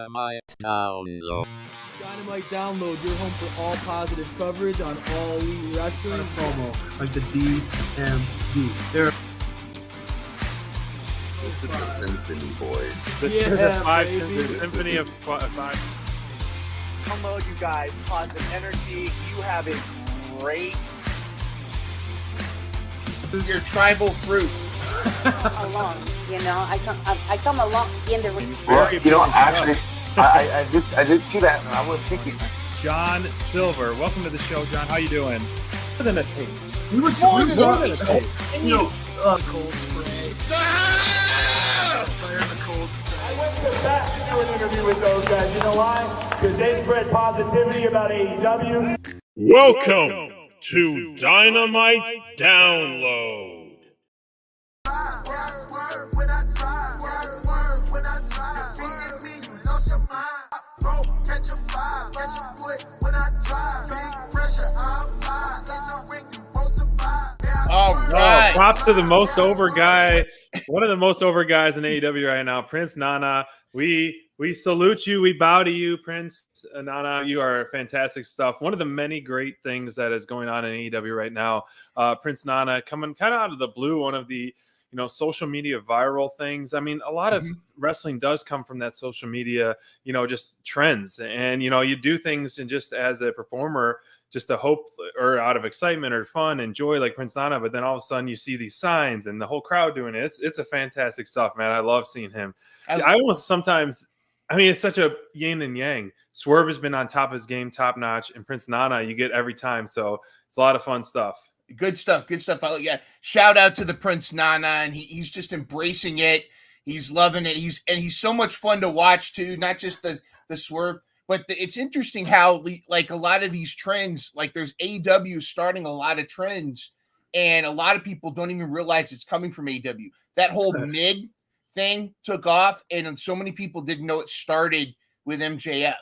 Dynamite download. Dynamite download, your home for all positive coverage on all elite wrestling. Promo, like the DMV. There. This is the Symphony Boys. Yeah, five baby. symphony of five. Hello, you guys. Positive energy. You have a great. Your tribal fruit. along, you know, I come along in the. Well, you know, actually, I did see that, and I was thinking. John Silver, welcome to the show, John. How you doing? More than a taste. More than a taste. You know, Cold spray. Tire on the cold spray. I went to bat to do an interview with those guys. You know why? Because they spread positivity about AEW. Welcome to Dynamite Download. All right. Props to the most over guy, one of the most over guys in AEW right now, Prince Nana. We salute you. We bow to you, Prince Nana. You are fantastic stuff. One of the many great things that is going on in AEW right now. Prince Nana coming kind of out of the blue. One of the social media viral things. I mean, a lot of wrestling does come from that social media, just trends. And, you do things and just as a performer, just to hope or out of excitement or fun and joy like Prince Nana. But then all of a sudden you see these signs and the whole crowd doing it. It's a fantastic stuff, man. I love seeing him. I almost sometimes, it's such a yin and yang. Swerve has been on top of his game, top notch. And Prince Nana, you get every time. So it's a lot of fun stuff. Good stuff. Yeah. Shout out to the Prince Nana, and he's just embracing it. He's loving it. He's so much fun to watch too. Not just the swerve, but it's interesting how like a lot of these trends, like there's AEW starting a lot of trends, and a lot of people don't even realize it's coming from AEW. That whole mid thing took off, and so many people didn't know it started with MJF.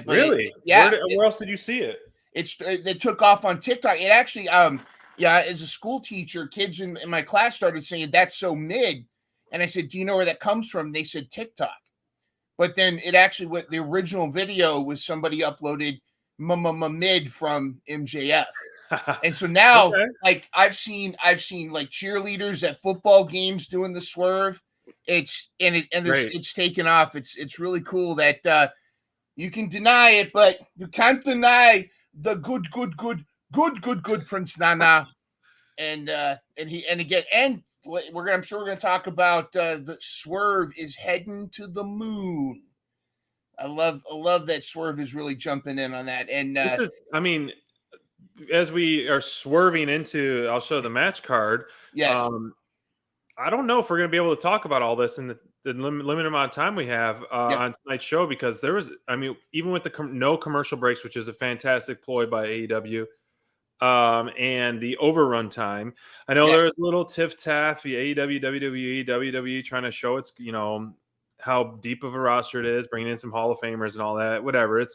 Really? Where else did you see it? It took off on TikTok. It actually, as a school teacher, kids in my class started saying that's so mid. And I said, do you know where that comes from? They said TikTok. But then it actually went, the original video was somebody uploaded mid from MJF. And so now, like I've seen like cheerleaders at football games doing the swerve. It's taken off. It's really cool that you can deny it, but you can't deny the good Prince Nana, and I'm sure we're gonna talk about the Swerve is heading to the moon. I love that Swerve is really jumping in on that. And this is, as we are swerving into, I'll show the match card. Yes. I don't know if we're gonna be able to talk about all this in the limited amount of time we have on tonight's show, because there was, even with the no commercial breaks, which is a fantastic ploy by AEW, and the overrun time. I know there was a little tiff-taff, the AEW, WWE trying to show it's, how deep of a roster it is, bringing in some Hall of Famers and all that, whatever.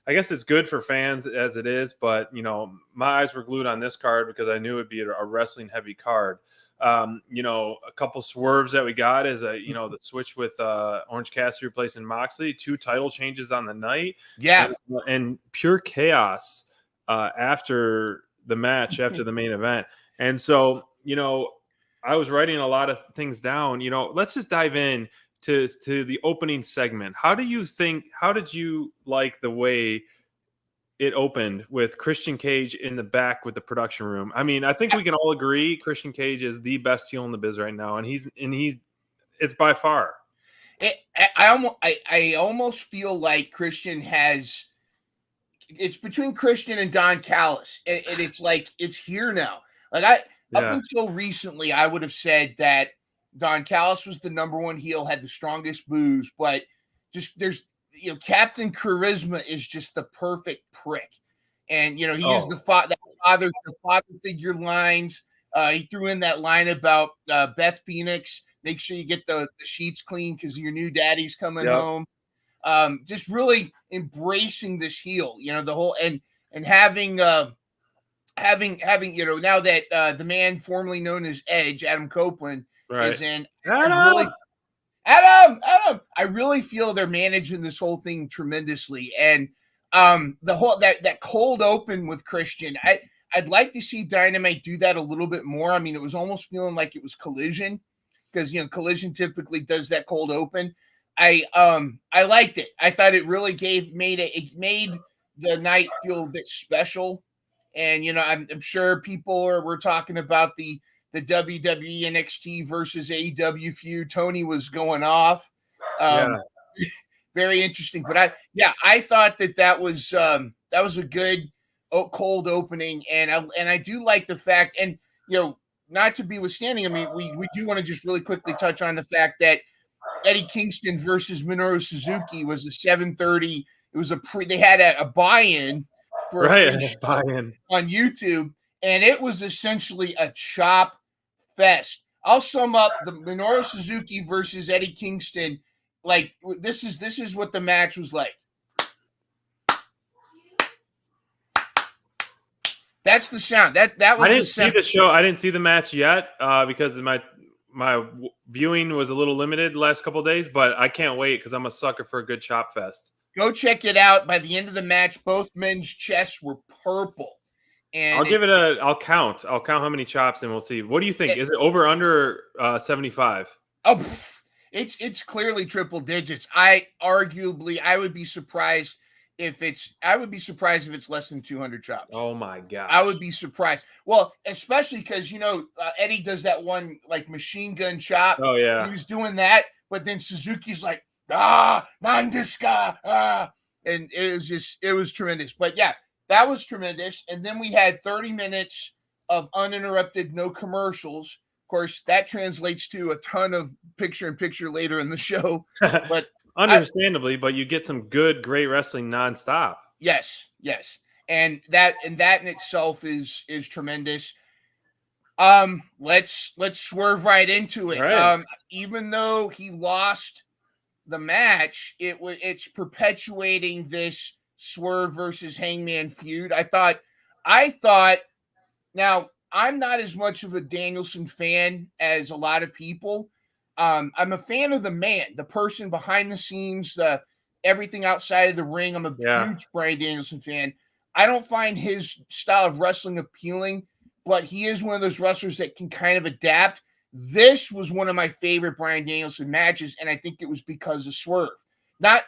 I guess it's good for fans as it is, but, my eyes were glued on this card because I knew it'd be a wrestling heavy card. A couple swerves that we got is the switch with Orange Cassidy replacing Moxley, 2 title changes on the night, and pure chaos after the match, after the main event. And so I was writing a lot of things down. Let's just dive in to the opening segment. How did you like the way it opened with Christian Cage in the back with the production room? I think we can all agree Christian Cage is the best heel in the biz right now, and it's by far. I almost feel like Christian has. It's between Christian and Don Callis, and it's like it's here now. Like up until recently, I would have said that Don Callis was the number one heel, had the strongest boos, but just there's. Captain Charisma is just the perfect prick. And, he is the father figure lines. He threw in that line about Beth Phoenix. Make sure you get the sheets clean because your new daddy's coming home. Just really embracing this heel, the whole, and having, now that the man formerly known as Edge, Adam Copeland, is in. Adam! I I really feel they're managing this whole thing tremendously. And the whole that cold open with Christian, I'd like to see Dynamite do that a little bit more. I mean, it was almost feeling like it was Collision, because Collision typically does that cold open. I liked it. I thought it really made the night feel a bit special. And I'm sure people were talking about the WWE NXT versus AEW feud. Tony was going off. Very interesting. But I thought that was a good cold opening, and I do like the fact, and not to be withstanding. I mean, we do want to just really quickly touch on the fact that Eddie Kingston versus Minoru Suzuki was a 7:30. It was they had a buy-in for a buy-in on YouTube, and it was essentially a chop fest. I'll sum up the Minoru Suzuki versus Eddie Kingston. Like, this is what the match was like. That's the sound. That was. I didn't see the show. I didn't see the match yet because my viewing was a little limited the last couple of days. But I can't wait because I'm a sucker for a good chop fest. Go check it out. By the end of the match, both men's chests were purple. And I'll count how many chops, and we'll see. What do you think? Is it over under 75? Oh, it's clearly triple digits. I would be surprised if it's less than 200 chops. Oh my god. I would be surprised. Well, especially because Eddie does that one like machine gun chop. Oh yeah. He was doing that, but then Suzuki's like, Nandeska, and it was tremendous. But yeah, that was tremendous. And then we had 30 minutes of uninterrupted, no commercials. Of course, that translates to a ton of picture-in-picture later in the show. But understandably, but you get some great wrestling nonstop. Yes. And that in itself is tremendous. Let's swerve right into it. Right. Even though he lost the match, it's perpetuating this Swerve versus Hangman feud. I thought now I'm not as much of a Danielson fan as a lot of people. I'm a fan of the man, the person behind the scenes, everything outside of the ring. I'm a huge Bryan Danielson fan. I don't find his style of wrestling appealing, but he is one of those wrestlers that can kind of adapt. This was one of my favorite Bryan Danielson matches, and I think it was because of Swerve. Not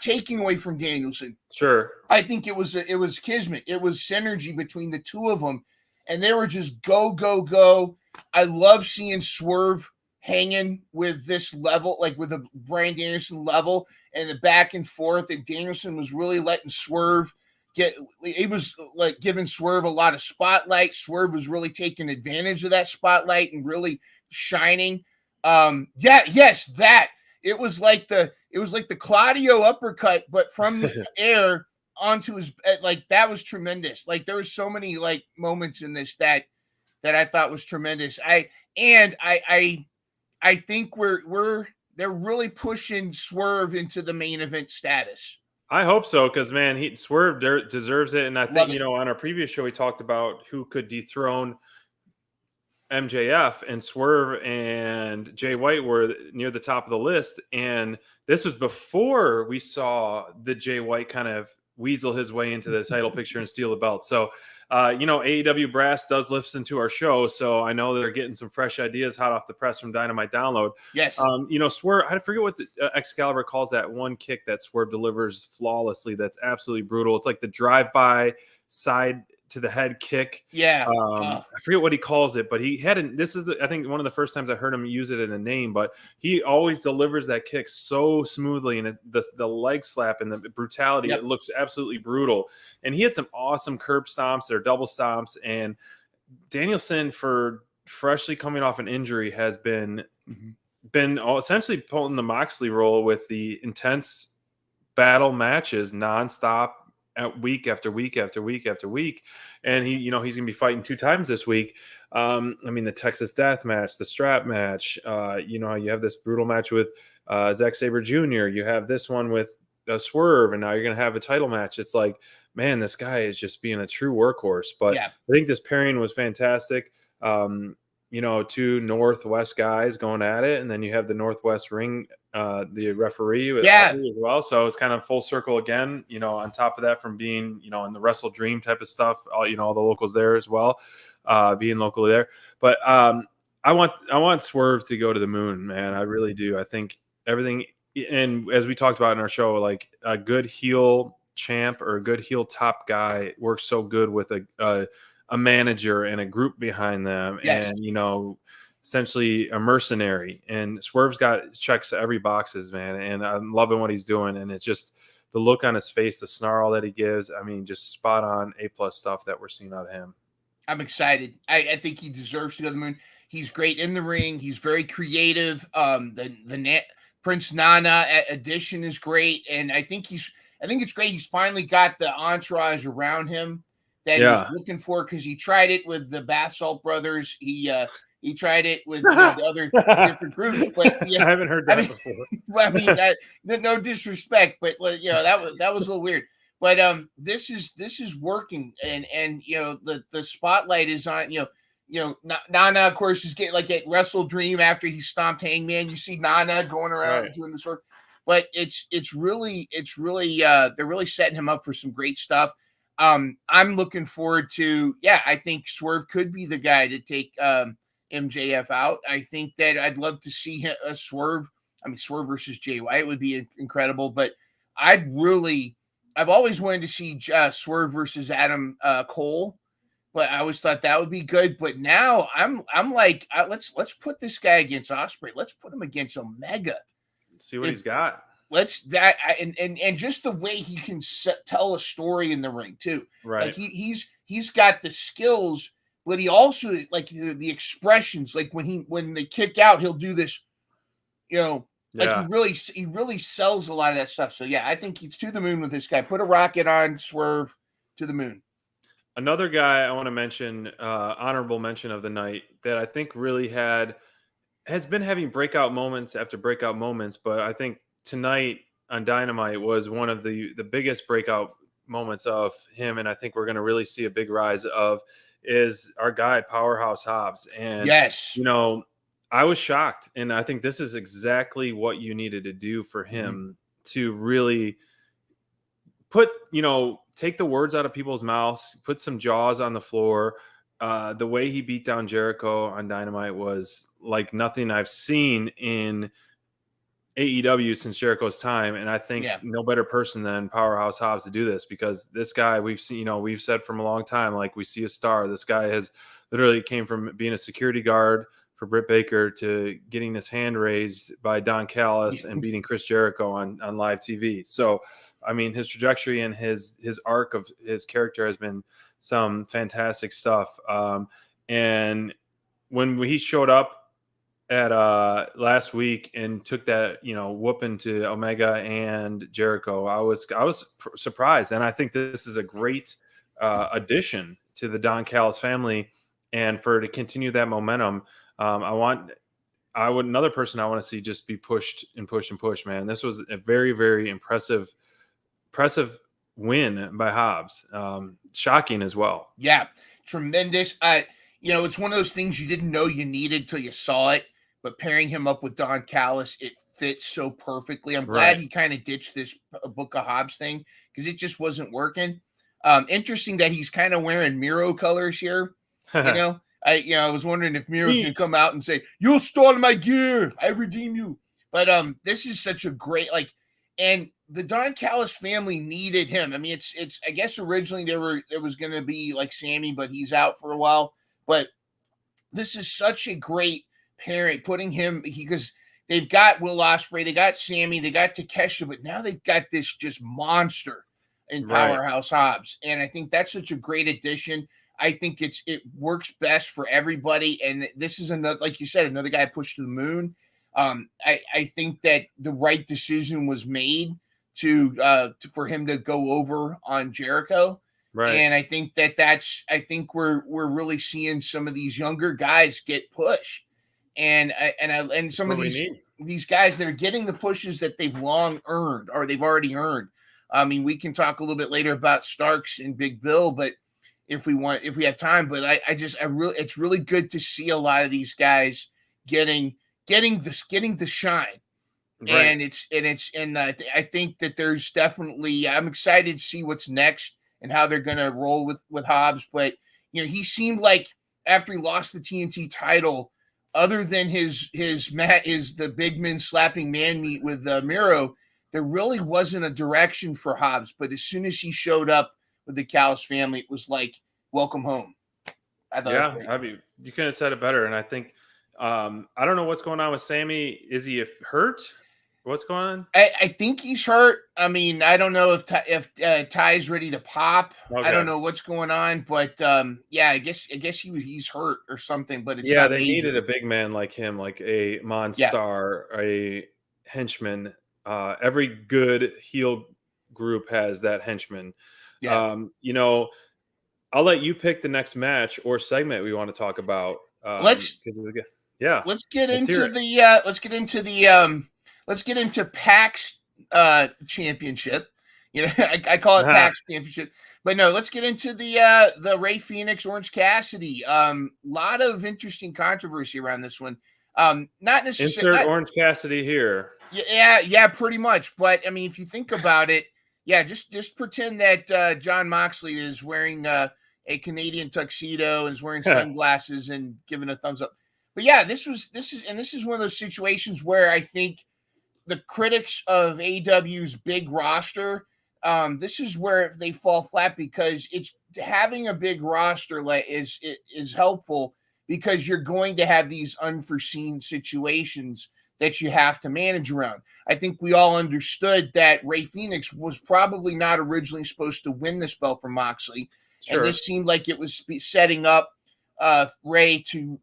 taking away from Danielson. Sure. I think it was kismet. It was synergy between the two of them, and they were just go. I love seeing Swerve hanging with this level, like with a Bryan Danielson level, and the back and forth. And Danielson was really letting Swerve he was like giving Swerve a lot of spotlight. Swerve was really taking advantage of that spotlight and really shining. It was like the Claudio uppercut, but from the air onto his, like, that was tremendous. Like, there was so many like moments in this that I thought was tremendous. I think they're really pushing Swerve into the main event status. I hope so, because man, Swerve deserves it. And I think, on our previous show, we talked about who could dethrone MJF, and Swerve and Jay White were near the top of the list. And this was before we saw the Jay White kind of weasel his way into the title picture and steal the belt. So, AEW Brass does listen to our show. So I know they're getting some fresh ideas hot off the press from Dynamite Download. Yes. Swerve, I forget what the Excalibur calls that one kick that Swerve delivers flawlessly. That's absolutely brutal. It's like the drive-by side to the head kick. Yeah. I forget what he calls it, but he had this is I think one of the first times I heard him use it in a name, but he always delivers that kick so smoothly, and the leg slap and the brutality, It looks absolutely brutal. And he had some awesome curb stomps or double stomps, and Danielson, for freshly coming off an injury, has been essentially pulling the Moxley role with the intense battle matches nonstop, week after week after week after week. And he's going to be fighting 2 times this week. The Texas Death match, the strap match, you have this brutal match with Zack Sabre Jr. You have this one with Swerve, and now you're going to have a title match. It's like, man, this guy is just being a true workhorse. But I think this pairing was fantastic. two Northwest guys going at it, and then you have the Northwest ring, the referee Yeah. as well. So it's kind of full circle again, on top of that from being, in the Wrestle Dream type of stuff, all the locals there as well, being locally there. But I want Swerve to go to the moon, man. I really do. I think everything, and as we talked about in our show, like a good heel champ or a good heel top guy works so good with a manager and a group behind them. Yes. And essentially a mercenary, and Swerve's got checks every boxes, man, and I'm loving what he's doing. And it's just the look on his face, the snarl that he gives, I mean, just spot on A+ stuff that we're seeing out of him. I'm excited. I think he deserves to go to the moon. He's great in the ring. He's very creative. The Prince Nana addition is great, and I think it's great. He's finally got the entourage around him that he was looking for, because he tried it with the Bath Salt Brothers. He tried it with the other different groups, but I haven't heard that before. Well, no disrespect, but that was a little weird. But this is working, and the spotlight is on Nana, of course, is getting like at Wrestle Dream after he stomped Hangman. You see Nana going around doing the sort, but it's really they're really setting him up for some great stuff. I'm looking forward to, I think Swerve could be the guy to take MJF out. I think that I'd love to see Swerve versus Jay White would be incredible, but I've always wanted to see Swerve versus Adam Cole, but I always thought that would be good. But now I'm like, let's put this guy against Ospreay. Let's put him against Omega. See what he's got. And just the way he can tell a story in the ring too. Right. Like he's got the skills, but he also like the expressions. Like when they kick out, he'll do this. Like he really sells a lot of that stuff. So I think he's to the moon with this guy. Put a rocket on Swerve to the moon. Another guy I want to mention, honorable mention of the night, that I think really has been having breakout moments after breakout moments, but I think tonight on Dynamite was one of the biggest breakout moments of him, and I think we're going to really see a big rise of is our guy Powerhouse Hobbs. And yes, I was shocked, and I think this is exactly what you needed to do for him to really put, take the words out of people's mouths, put some jaws on the floor. The way he beat down Jericho on Dynamite was like nothing I've seen in AEW since Jericho's time. And I think no better person than Powerhouse Hobbs to do this, because this guy we've seen, we've said from a long time, like we see a star. This guy has literally came from being a security guard for Britt Baker to getting his hand raised by Don Callis and beating Chris Jericho on live TV. So, I mean, his trajectory and his arc of his character has been some fantastic stuff. And when he showed up at last week and took that, whooping to Omega and Jericho, I was surprised. And I think this is a great addition to the Don Callis family. And to continue that momentum, another person I want to see just be pushed and pushed and pushed, man. This was a very, very impressive win by Hobbs. Shocking as well. Yeah, tremendous. It's one of those things you didn't know you needed till you saw it, but pairing him up with Don Callis, it fits so perfectly. I'm glad he kind of ditched this Book of Hobbs thing, because it just wasn't working. Interesting that he's kind of wearing Miro colors here. I was wondering if Miro's going to come out and say, "You stole my gear, I redeem you." But this is such a great, and the Don Callis family needed him. I mean, it's I guess originally there was going to be like Sammy, but he's out for a while. But this is such a great pairing, putting him, because they've got Will Ospreay, they got Sammy, they got Takeshita, but now they've got this just monster in Powerhouse Hobbs. And I think that's such a great addition. I think it works best for everybody. And this is another, like you said, another guy pushed to the moon. I think that the right decision was made for him to go over on Jericho. Right. And I think I think we're really seeing some of these younger guys get pushed. And some of these guys that are getting the pushes that they've long earned, or they've already earned. I mean, we can talk a little bit later about Starks and Big Bill, but if we have time. But it's really good to see a lot of these guys getting the shine. Right. And I think that there's definitely, I'm excited to see what's next and how they're going to roll with Hobbs. But, he seemed like after he lost the TNT title, other than the big men slapping man meat with Miro, there really wasn't a direction for Hobbs. But as soon as he showed up with the Callis family, it was like, welcome home. I thought you couldn't have said it better. And I think, I don't know what's going on with Sammy. Is he hurt? What's going on? I think he's hurt. I mean, I don't know if Ty's ready to pop. Okay. I don't know what's going on, but I guess he's hurt or something. But it's they needed a big man like him, like a Monstar, a henchman. Every good heel group has that henchman. Yeah. I'll let you pick the next match or segment we want to talk about. Let's get into PAX championship. I call it PAX championship, but no, let's get into the Ray Phoenix, Orange Cassidy. Lot of interesting controversy around this one. Not necessarily insert Orange Cassidy here. Yeah, pretty much. But I mean, if you think about it, just pretend that John Moxley is wearing a Canadian tuxedo and is wearing sunglasses and giving a thumbs up. But this is one of those situations where I think the critics of AEW's big roster, this is where they fall flat, because it's having a big roster is helpful, because you're going to have these unforeseen situations that you have to manage around. I think we all understood that Ray Phoenix was probably not originally supposed to win this belt from Moxley. Sure. And this seemed like it was setting up Ray to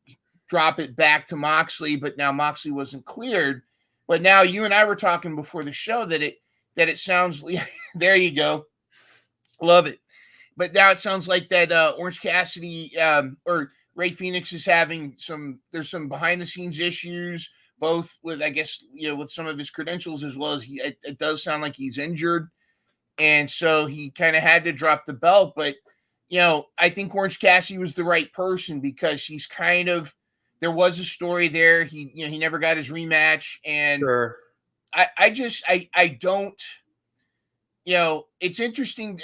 drop it back to Moxley, but now Moxley wasn't cleared. But now you and I were talking before the show that it sounds like there you go. Love it. But now it sounds like that Orange Cassidy or Ray Phoenix is having there's some behind the scenes issues, both with, I guess, with some of his credentials, as well as it does sound like he's injured. And so he kind of had to drop the belt. But, I think Orange Cassidy was the right person, because he's there was a story there. He never got his rematch. And sure. I don't, it's interesting.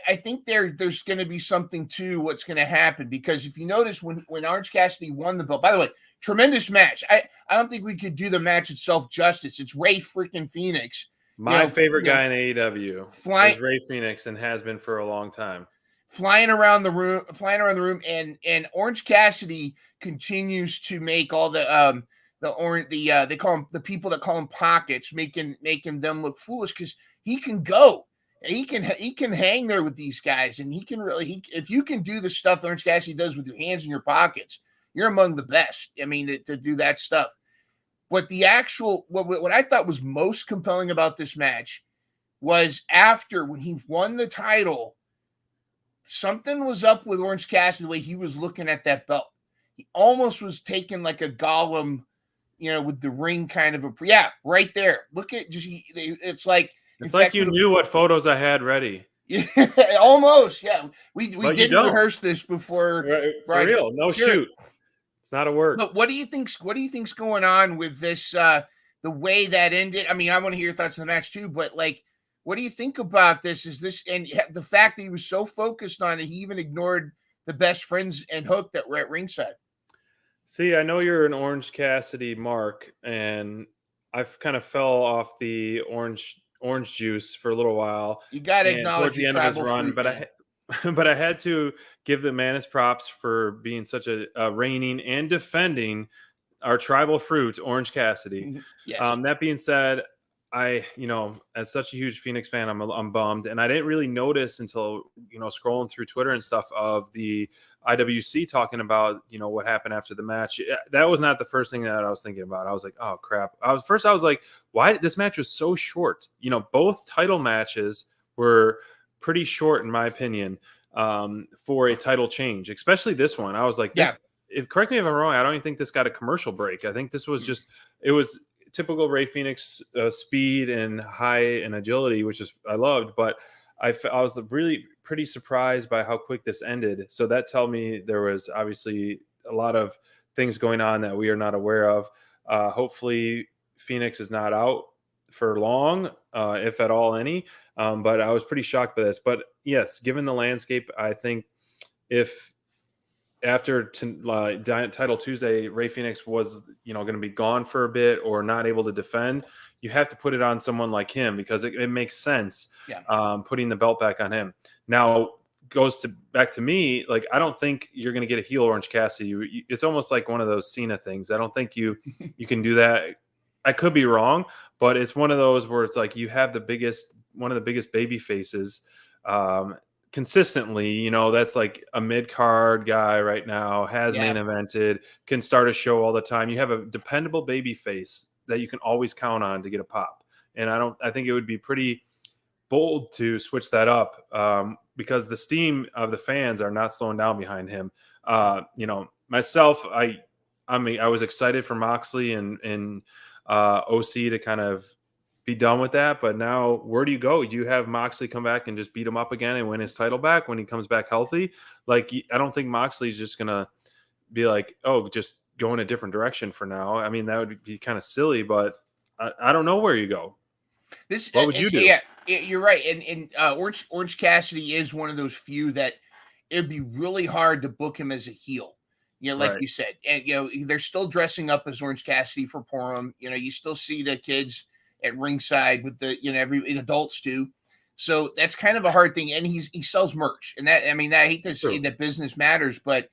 I think there's going to be something to what's going to happen, because if you notice when Orange Cassidy won the belt, by the way, tremendous match. I don't think we could do the match itself justice. It's Ray freaking Phoenix. My favorite guy in AEW is Ray Phoenix, and has been for a long time. Flying around the room, and Orange Cassidy continues to make all they call him, the people that call him pockets, making them look foolish, because he can go. He can hang there with these guys, and if you can do the stuff Orange Cassidy does with your hands in your pockets, you're among the best. I mean, to do that stuff. But the actual what I thought was most compelling about this match was after, when he won the title, something was up with Orange Cassidy, the way he was looking at that belt. He almost was taking like a Gollum, with the ring kind of right there. Look at it's like you knew what photos I had ready. Yeah, almost. Yeah, we didn't rehearse this before. For real, no shoot. It's not a word. But what do you think's going on with this? The way that ended. I mean, I want to hear your thoughts on the match too. But what do you think about this? Is this, and the fact that he was so focused on it, he even ignored the best friends and Hook that were at ringside? See, I know you're an Orange Cassidy mark, and I've kind of fell off the orange juice for a little while. You got to acknowledge the end of his run, but I had to give the man his props for being such a reigning and defending our tribal fruit, Orange Cassidy. Yes. That being said, I, as such a huge Phoenix fan, I'm bummed, and I didn't really notice until scrolling through Twitter and stuff of the IWC talking about what happened after the match. That was not the first thing that I was thinking about. I was like, oh crap. I was like, why this match was so short? Both title matches were pretty short in my opinion for a title change, especially this one. I was like, correct me if I'm wrong, I don't even think this got a commercial break. I think this was just it was typical Ray Phoenix speed and high and agility, which is I loved. But I was really pretty surprised by how quick this ended. So that told me there was obviously a lot of things going on that we are not aware of. Hopefully, Phoenix is not out for long, if at all any. But I was pretty shocked by this. But yes, given the landscape, I think if after Title Tuesday, Ray Phoenix was going to be gone for a bit or not able to defend, you have to put it on someone like him because it makes sense. Yeah. Putting the belt back on him now goes back to me. Like, I don't think you're going to get a heel Orange Cassidy. It's almost like one of those Cena things. I don't think you can do that. I could be wrong, but it's one of those where it's like you have one of the biggest baby faces consistently, that's like a mid-card guy right now, has main evented, can start a show all the time. You have a dependable baby face that you can always count on to get a pop. And I think it would be pretty bold to switch that up because the steam of the fans are not slowing down behind him. Myself, I was excited for Moxley and OC to kind of be done with that, but now where do you go? Do you have Moxley come back and just beat him up again and win his title back when he comes back healthy? Like, I don't think Moxley's just gonna be like, oh, just go in a different direction for now. I mean, that would be kind of silly, but I don't know where you go. What would you do? Yeah, you're right. And Orange Cassidy is one of those few that it'd be really hard to book him as a heel. Like you said, and they're still dressing up as Orange Cassidy for Purim. You still see the kids at ringside with the every adults too. So that's kind of a hard thing. And he sells merch, and I hate to say that business matters, but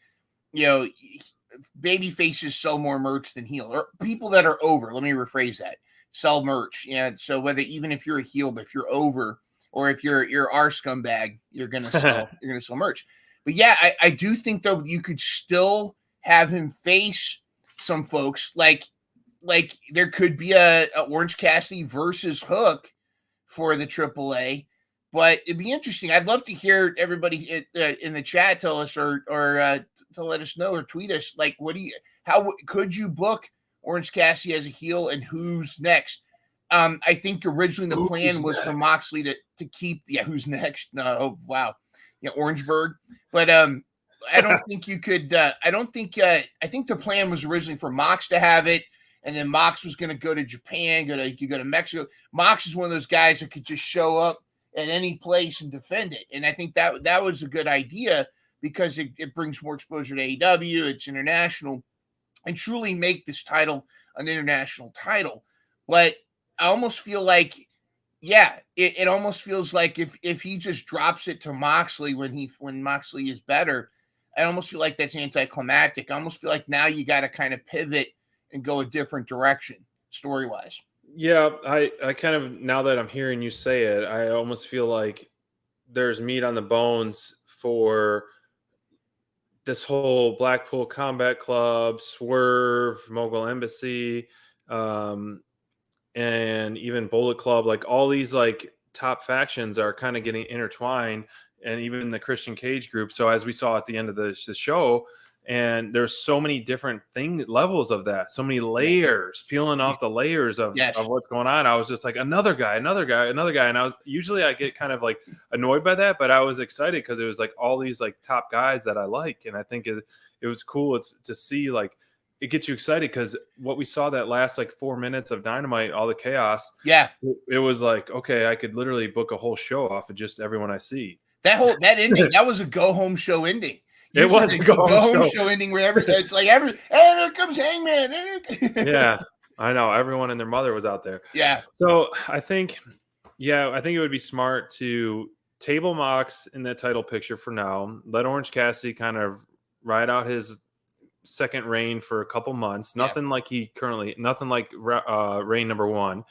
baby faces sell more merch than heel, or people that are over. Let me rephrase that: sell merch. So whether even if you're a heel, but if you're over, or if you're our scumbag, you're gonna sell merch. But yeah, I do think though you could still have him face some folks like there could be a Orange Cassidy versus Hook for the AAA, but it'd be interesting. I'd love to hear everybody in the chat tell us or to let us know or tweet us, like, how could you book Orange Cassidy as a heel and who's next? I think originally the plan was for Moxley to keep who's next? No, wow. Orangeburg. But I don't think you could I think the plan was originally for Mox to have it. And then Mox was going to go to Japan, go to Mexico. Mox is one of those guys that could just show up at any place and defend it. And I think that was a good idea because it brings more exposure to AEW. It's international, and truly make this title an international title. But I almost feel like, it almost feels like if he just drops it to Moxley when Moxley is better, I almost feel like that's anticlimactic. I almost feel like now you got to kind of pivot and go a different direction story-wise. Yeah, I kind of, now that I'm hearing you say it, I almost feel like there's meat on the bones for this whole Blackpool Combat Club, Swerve, Mogul Embassy, and even Bullet Club. Like, all these like top factions are kind of getting intertwined, and even the Christian Cage group. So as we saw at the end of the show, and there's so many different levels of that, so many layers, peeling off the layers of what's going on. I was just like, another guy. And I get kind of like annoyed by that, but I was excited because it was like all these like top guys that I like. And I think it was cool to see, like, it gets you excited because what we saw that last like 4 minutes of Dynamite, all the chaos. Yeah. It was like, okay, I could literally book a whole show off of just everyone I see. That ending, that was a go home show ending. It was a go home show ending where it's like hey, there comes Hangman. Yeah, I know. Everyone and their mother was out there. Yeah. So I think it would be smart to table Mox in that title picture for now. Let Orange Cassidy kind of ride out his second reign for a couple months. Nothing like reign number one.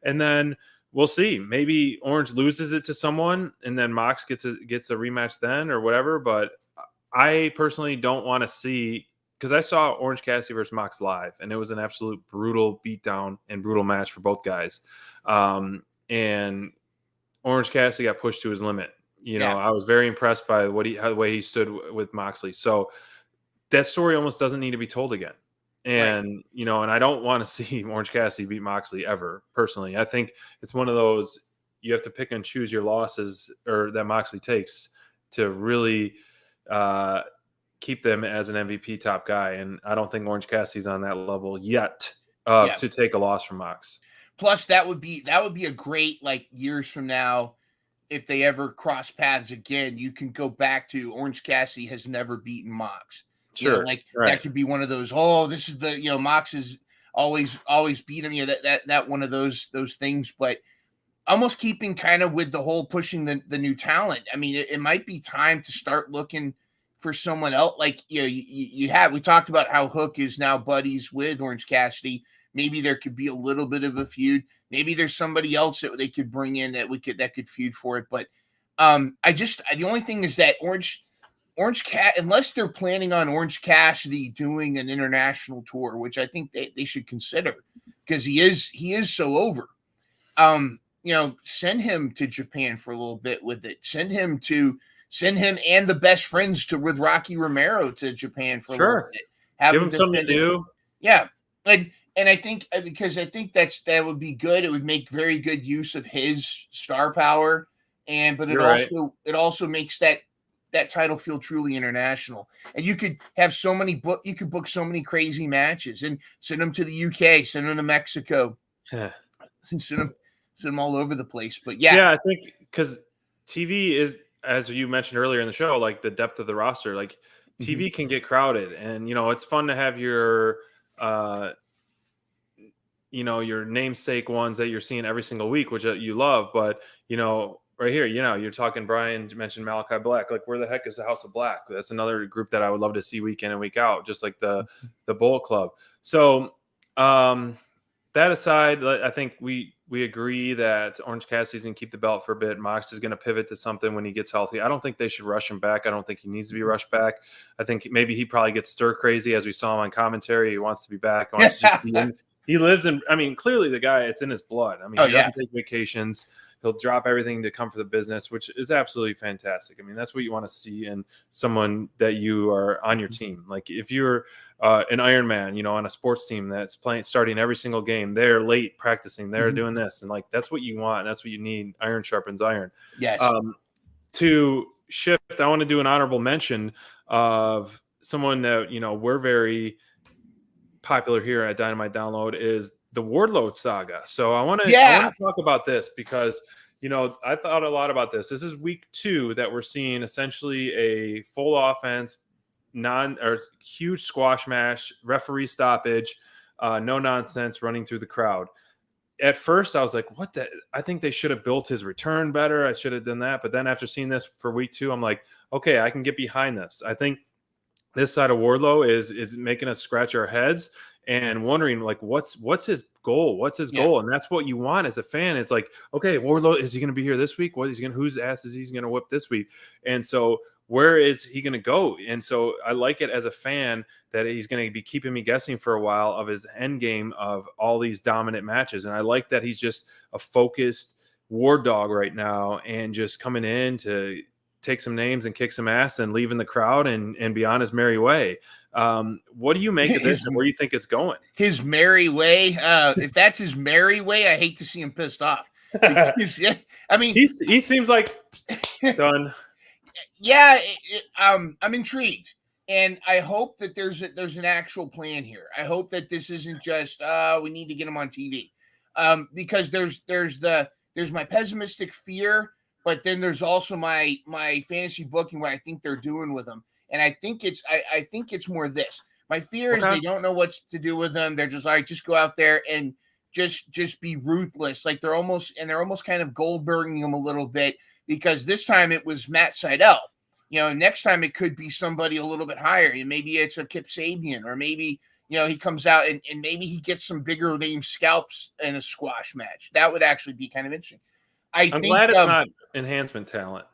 And then we'll see. Maybe Orange loses it to someone and then Mox gets a rematch then or whatever. But I personally don't want to see, because I saw Orange Cassidy versus Mox live, and it was an absolute brutal beatdown and brutal match for both guys. And Orange Cassidy got pushed to his limit. I was very impressed by the way he stood with Moxley. So that story almost doesn't need to be told again. And, and I don't want to see Orange Cassidy beat Moxley ever, personally. I think it's one of those, you have to pick and choose your losses or that Moxley takes to really keep them as an MVP top guy. And I don't think Orange Cassidy's on that level yet to take a loss from Mox. Plus, that would be a great, like, years from now, if they ever cross paths again, you can go back to Orange Cassidy has never beaten Mox. Sure, you know, like that could be one of those. Oh, this is the Mox is always beat him. That one of those things. But almost keeping kind of with the whole pushing the new talent. I mean, it might be time to start looking for someone else. Like we talked about how Hook is now buddies with Orange Cassidy. Maybe there could be a little bit of a feud. Maybe there's somebody else that they could bring in that could feud for it. But the only thing is that Orange Cat, unless they're planning on Orange Cassidy doing an international tour, which I think they should consider because he is so over. Send him to Japan for a little bit with it. Send him and the best friends with Rocky Romero to Japan for a little bit. Give him something to do. Yeah. And I think that would be good. It would make very good use of his star power, but it also makes that title feel truly international. And you could have you could book so many crazy matches and send them to the UK, send them to Mexico, and send them all over the place. But I think because TV is, as you mentioned earlier in the show, like the depth of the roster, like TV can get crowded, and it's fun to have your your namesake ones that you're seeing every single week, which you love. But, right here, you're talking, Brian mentioned Malachi Black. Like, where the heck is the House of Black? That's another group that I would love to see week in and week out, just like the Bull Club. So that aside, I think we agree that Orange Cassidy's going to keep the belt for a bit. Mox is going to pivot to something when he gets healthy. I don't think they should rush him back. I don't think he needs to be rushed back. I think maybe he probably gets stir crazy, as we saw him on commentary. He wants to be back. He wants to just be in. He lives in, clearly the guy, it's in his blood. He doesn't take vacations. He'll drop everything to come for the business, which is absolutely fantastic. That's what you want to see in someone that you are on your team. Like if you're an Iron Man, on a sports team that's starting every single game, they're late practicing, they're doing this. And that's what you want. That's what you need. Iron sharpens iron. Yes. To shift, I want to do an honorable mention of someone that, we're very popular here at Dynamite Download is the Wardlow saga. So I want to talk about this because I thought a lot about this. This is week 2 that we're seeing essentially a full offense, huge squash match, referee stoppage, no nonsense running through the crowd. At first I was like, what the? I think they should have built his return better. I should have done that. But then after seeing this for week 2, I'm like, okay, I can get behind this. I think this side of Wardlow is making us scratch our heads and wondering, like, what's his goal? What's his goal? And that's what you want as a fan. It's like, okay, Wardlow, is he going to be here this week? Whose ass is he going to whip this week? And so where is he going to go? And so I like it as a fan that he's going to be keeping me guessing for a while of his end game of all these dominant matches. And I like that he's just a focused war dog right now and just coming in to take some names and kick some ass and leave in the crowd and be on his merry way. What do you make of this and where do you think it's going? His merry way. If that's his merry way, I hate to see him pissed off. He seems like done. Yeah. I'm intrigued. And I hope that there's an actual plan here. I hope that this isn't just, we need to get him on TV. Because there's my pessimistic fear, but then there's also my fantasy booking, what I think they're doing with them. And I think it's more this. My fear is they don't know what to do with them. They're just like, just go out there and just be ruthless. Like they're almost kind of Goldberging them a little bit because this time it was Matt Sydal. Next time it could be somebody a little bit higher. Maybe it's a Kip Sabian, or maybe, he comes out and maybe he gets some bigger name scalps in a squash match. That would actually be kind of interesting. I'm glad it's not enhancement talent.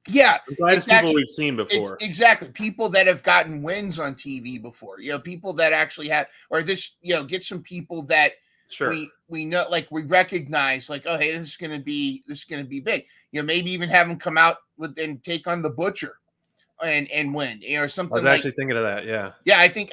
Yeah. I'm glad it's people we've seen before. Exactly. People that have gotten wins on TV before, people that actually have, or this, get some people that we know, like we recognize, like, oh, hey, this is going to be big. Maybe even have them come out and take on the Butcher and win, or something. I was actually thinking of that. Yeah. Yeah. I think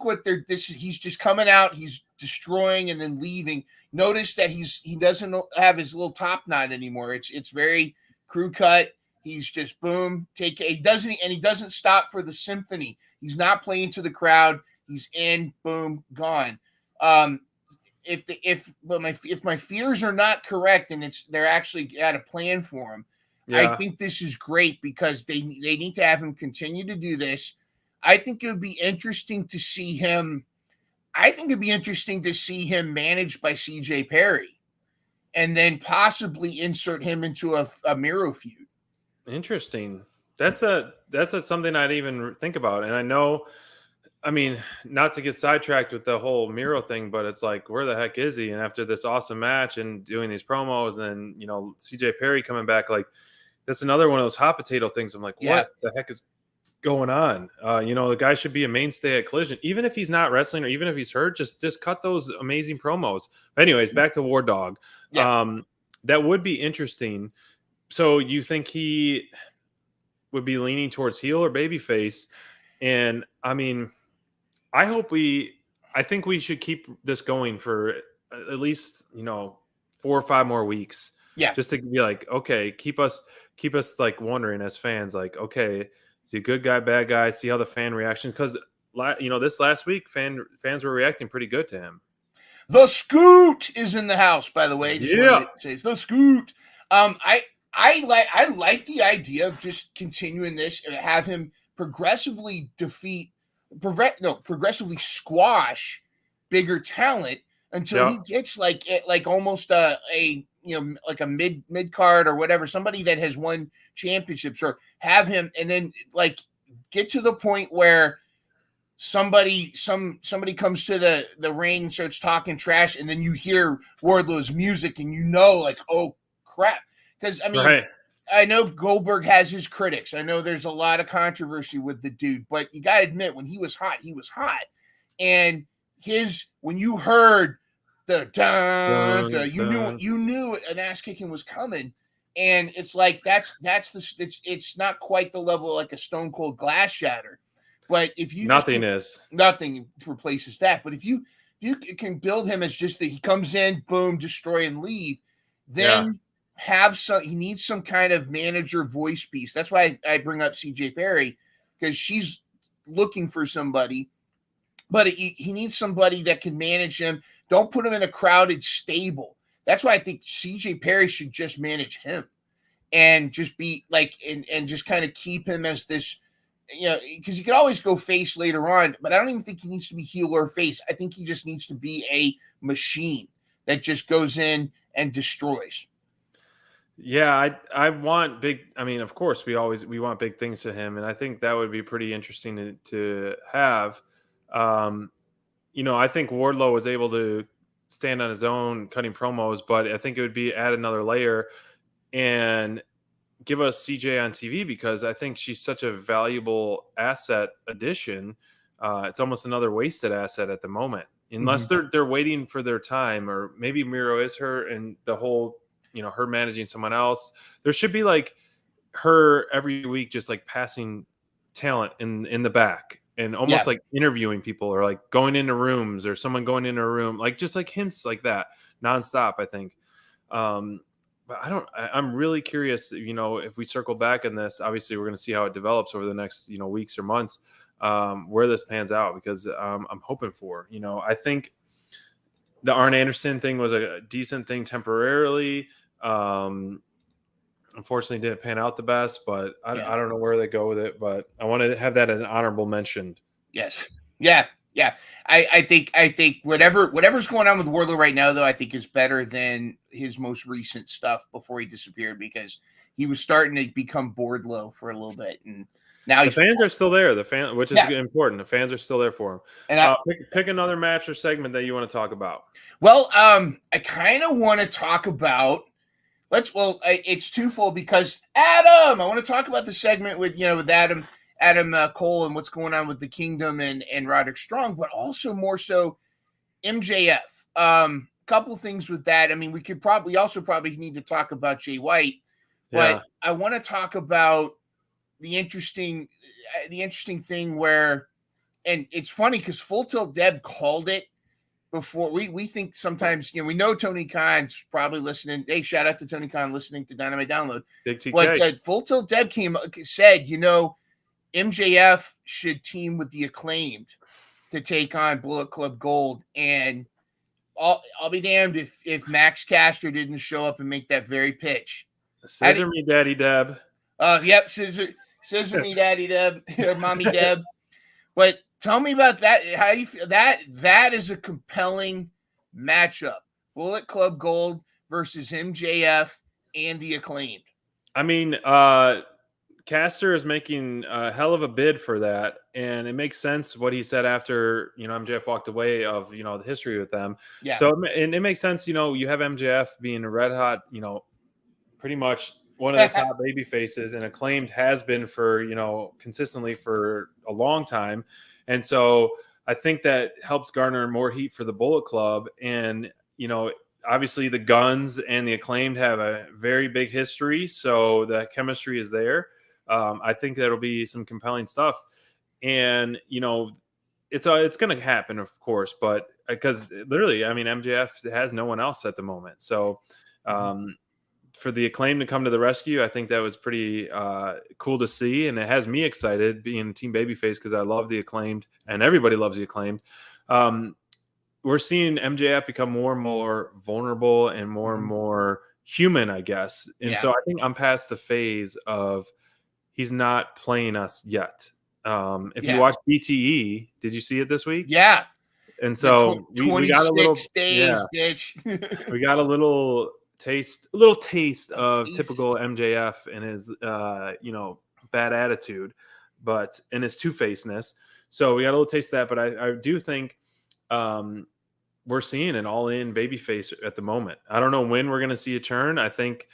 what he's just coming out, he's destroying and then leaving. notice that he doesn't have his little top knot anymore. It's very crew cut. He's just boom, he doesn't stop for the symphony. He's not playing to the crowd. He's in, boom, gone. If my fears are not correct and they're actually got a plan for him, I think this is great because they need to have him continue to do this. I think it would be interesting to see him. I think it'd be interesting to see him managed by CJ Perry, and then possibly insert him into a Miro feud. Interesting. That's something I'd even think about. And I know, I mean, not to get sidetracked with the whole Miro thing, but it's like, where the heck is he? And after this awesome match and doing these promos, and then, you know, CJ Perry coming back, like, that's another one of those hot potato things. I'm like, what the heck is going on? You know, the guy should be a mainstay at Collision, even if he's not wrestling or even if he's hurt. Just cut those amazing promos. But anyways, back to War Dog. That would be interesting. So you think he would be leaning towards heel or babyface? And I mean, I think we should keep this going for at least, you know, 4 or 5 more weeks. Yeah. Just to be like, okay, keep us like wondering as fans, like, okay, is he a good guy, bad guy? See how the fan reaction, because you know, this last week fans were reacting pretty good to him. The Scoot is in the house, by the way. The Scoot. I like the idea of just continuing this and have him progressively progressively squash bigger talent until he gets like almost a you know, like a mid card or whatever, somebody that has won championships, or have him and then like get to the point where somebody comes to the ring, starts talking trash, and then you hear Wardlow's music and you know, like, oh crap. Because I mean, I know Goldberg has his critics. I know there's a lot of controversy with the dude, but you gotta admit, when he was hot, he was hot. And when you heard the you knew an ass kicking was coming. And it's like it's not quite the level like a Stone Cold Glass Shatter, but if you nothing replaces that. But if you can build him as just that he comes in, boom, destroy and leave, then he needs some kind of manager voice piece. That's why I bring up CJ Perry, because she's looking for somebody, but he needs somebody that can manage him. Don't put him in a crowded stable. That's why I think CJ Perry should just manage him and just be like, and just kind of keep him as this, you know, because you could always go face later on, but I don't even think he needs to be heel or face. I think he just needs to be a machine that just goes in and destroys. Yeah, I want big. I mean, of course, we want big things to him, and I think that would be pretty interesting to have. You know, I think Wardlow was able to stand on his own cutting promos, but I think it would be add another layer and give us CJ on TV, because I think she's such a valuable asset addition. It's almost another wasted asset at the moment, unless they're waiting for their time, or maybe Miro is her and the whole, you know, her managing someone else. There should be like her every week, just like passing talent in the back and almost like interviewing people, or like going into rooms, or someone going into a room, like just like hints like that nonstop, I think. But I'm really curious, you know, if we circle back in this, obviously we're going to see how it develops over the next, you know, weeks or months, where this pans out, because I'm hoping for, you know, I think the Arn Anderson thing was a decent thing temporarily. Unfortunately didn't pan out the best, but I don't know where they go with it, but I wanted to have that as an honorable mention. Yes. Yeah. Yeah. I think whatever's going on with Wardlow right now, though, I think is better than his most recent stuff before he disappeared, because he was starting to become Wardlow for a little bit. And now the fans are still there, which is important. The fans are still there for him. And pick another match or segment that you want to talk about. Well, I kind of want to talk about, it's twofold, because Adam, I want to talk about the segment with Adam Cole and what's going on with the Kingdom and Roderick Strong, but also more so MJF. Couple things with that. I mean, we also probably need to talk about Jay White, but I want to talk about the interesting thing where, and it's funny because Full Tilt Deb called it, before we think sometimes, we know Tony Khan's probably listening. Hey, shout out to Tony Khan listening to Dynamite Download. Big TK. But Full Tilt Deb said, MJF should team with the Acclaimed to take on Bullet Club Gold, and I'll be damned if Max Caster didn't show up and make that very pitch. Scissor me, Daddy Deb. Yep, scissor me, Daddy Deb, or Mommy Deb. But tell me about that. How you feel that is a compelling matchup. Bullet Club Gold versus MJF and the Acclaimed. I mean, Caster is making a hell of a bid for that, and it makes sense what he said after MJF walked away of the history with them. Yeah. So it makes sense. You have MJF being a red hot, pretty much one of the top baby faces, and Acclaimed has been for consistently for a long time, and so I think that helps garner more heat for the Bullet Club, and obviously the Guns and the Acclaimed have a very big history, so the chemistry is there. I think that'll be some compelling stuff, and it's going to happen, of course, but because literally, I mean, MJF has no one else at the moment, so for the Acclaimed to come to the rescue, I think that was pretty cool to see, and it has me excited being Team Babyface because I love the Acclaimed, and everybody loves the Acclaimed. We're seeing MJF become more and more vulnerable and more human, I guess, and so I think I'm past the phase of he's not playing us yet. If you watch BTE, did you see it this week? Yeah. And so we got a little days, bitch. we got a little taste of typical MJF and his bad attitude, but in his two-facedness. So we got a little taste of that, but I do think we're seeing an all-in babyface at the moment. I don't know when we're going to see a turn. I think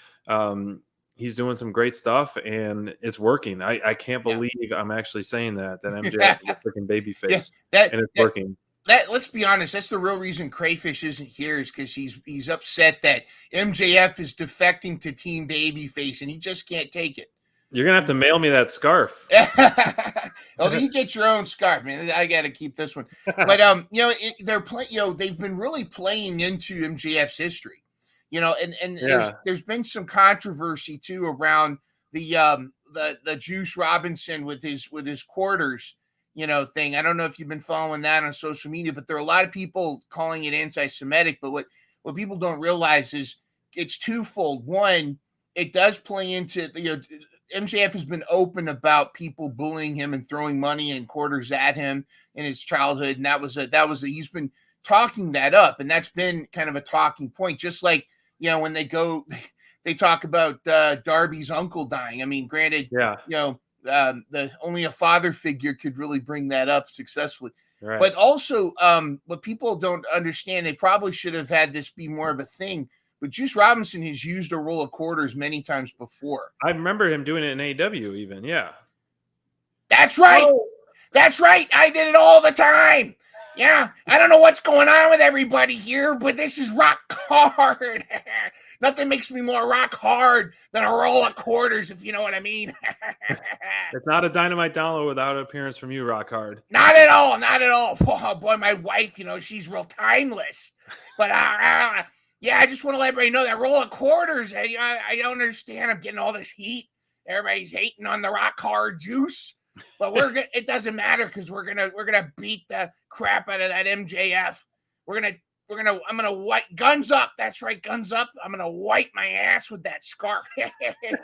he's doing some great stuff and it's working. I can't believe I'm actually saying that MJF is a freaking babyface and it's working. Let's be honest, that's the real reason Crayfish isn't here, is because he's upset that MJF is defecting to Team Babyface and he just can't take it. You're gonna have to mail me that scarf. Oh, you get your own scarf, man. I got to keep this one. But they're playing. They've been really playing into MJF's history. And there's been some controversy too around the Juice Robinson with his quarters. Thing. I don't know if you've been following that on social media, but there are a lot of people calling it anti-Semitic. But what people don't realize is it's twofold. One, it does play into MJF has been open about people bullying him and throwing money and quarters at him in his childhood, and that was he's been talking that up, and that's been kind of a talking point. Just like when they talk about Darby's uncle dying. I mean, granted, the only a father figure could really bring that up successfully. Right. But also, what people don't understand, they probably should have had this be more of a thing. But Juice Robinson has used a roll of quarters many times before. I remember him doing it in AEW even. Yeah. That's right. Oh. That's right. I did it all the time. Yeah. I don't know what's going on with everybody here, but this is rock hard. Nothing makes me more rock hard than a roll of quarters, if you know what I mean. It's not a Dynamite download without an appearance from you, Rock Hard. Not at all. Not at all. Oh, boy, my wife, she's real timeless. But I just want to let everybody know that roll of quarters. I don't understand. I'm getting all this heat. Everybody's hating on the Rock Hard Juice, but it doesn't matter because we're gonna beat the crap out of that MJF. I'm gonna wipe guns up. That's right, guns up. I'm gonna wipe my ass with that scarf, and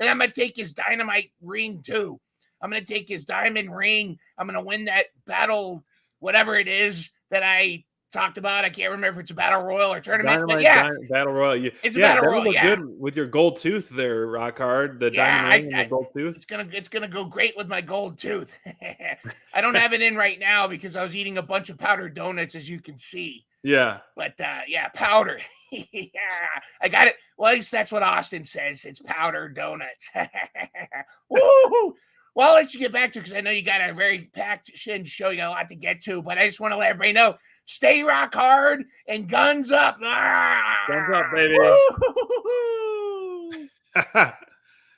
I'm gonna take his Dynamite ring too. I'm gonna take his diamond ring. I'm gonna win that battle, whatever it is that I talked about. I can't remember if it's a battle royal or tournament. Dynamite, battle royal. It's a battle royal. Yeah, good with your gold tooth there, Rock Hard. The diamond and the gold tooth. It's gonna go great with my gold tooth. I don't have it in right now because I was eating a bunch of powdered donuts, as you can see. Yeah. But powder. Yeah, I got it. Well, at least that's what Austin says. It's powdered donuts. Woo! Well, I'll let you get back to it because I know you got a very packed show. You got a lot to get to, but I just want to let everybody know. Stay rock hard and guns up. Guns up, baby.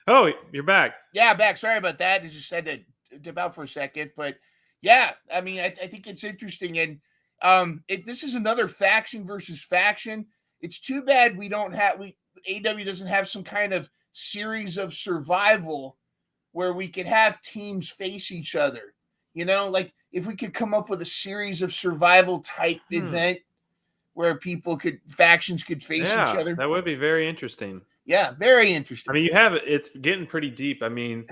Oh, you're back. Yeah, back. Sorry about that. I just had to dip out for a second. But yeah, I mean, I think it's interesting. And This is another faction versus faction. It's too bad AEW doesn't have some kind of series of survival where we could have teams face each other. Like if we could come up with a series of survival type event where factions could face each other. That would be very interesting. Yeah, very interesting. I mean, it's getting pretty deep. I mean,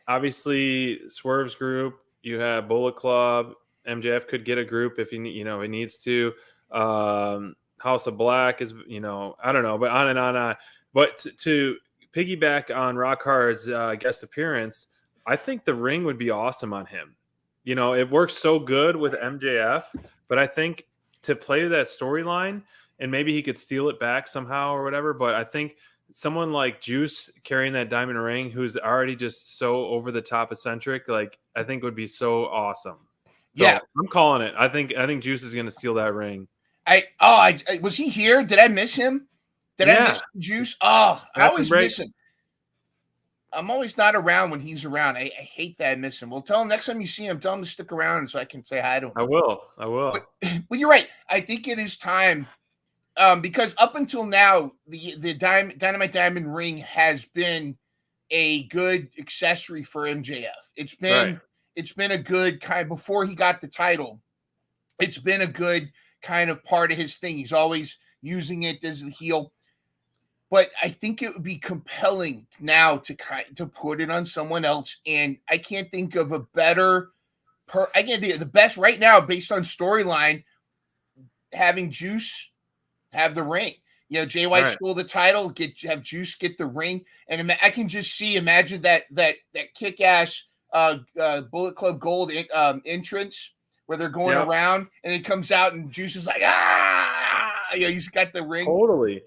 obviously Swerve's group, you have Bullet Club, MJF could get a group if he needs to. House of Black is, I don't know, but on and on and on. But to piggyback on Rock Hard's guest appearance, I think the ring would be awesome on him. It works so good with MJF, but I think to play that storyline, and maybe he could steal it back somehow or whatever, but I think someone like Juice carrying that diamond ring, who's already just so over the top eccentric, like I think would be so awesome. So yeah, I'm calling it. I think Juice is going to steal that ring. Was he here? Did I miss him? Did I miss Juice? Oh, I always miss him. I'm always not around when he's around. I hate that I miss him. Well, tell him next time you see him, tell him to stick around so I can say hi to him. I will. But you're right. I think it is time. Because up until now, the Dynamite Diamond ring has been a good accessory for MJF. It's been a good kind before he got the title. It's been a good kind of part of his thing. He's always using it as the heel. But I think it would be compelling now to put it on someone else. And I can't think of a better I can't think of the best right now based on storyline, having Juice have the ring. Jay White stole the title, have Juice get the ring. And I can just imagine that kick-ass Bullet Club Gold entrance where they're going around and it comes out and Juice is like, he's got the ring. Totally.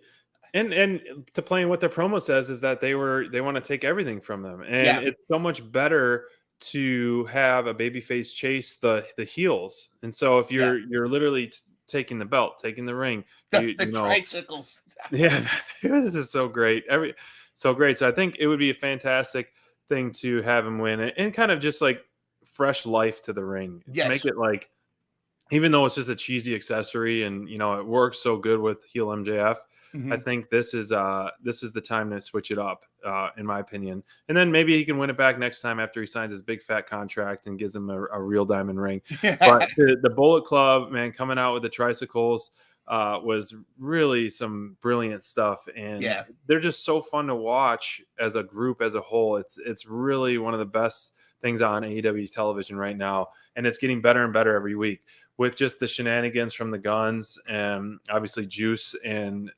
And to play in what the promo says is that they want to take everything from them. And it's so much better to have a babyface chase the heels. And so if you're literally taking the belt, taking the ring, the tricycles. Yeah, this is so great. So great. So I think it would be a fantastic thing to have him win and kind of just like fresh life to the ring. Yes. To make it like, even though it's just a cheesy accessory and it works so good with heel MJF. Mm-hmm. I think this is the time to switch it up, in my opinion. And then maybe he can win it back next time after he signs his big fat contract and gives him a real diamond ring. But the Bullet Club, man, coming out with the tricycles was really some brilliant stuff. And they're just so fun to watch as a group, as a whole. It's really one of the best things on AEW television right now. And it's getting better and better every week, with just the shenanigans from the Guns and obviously Juice and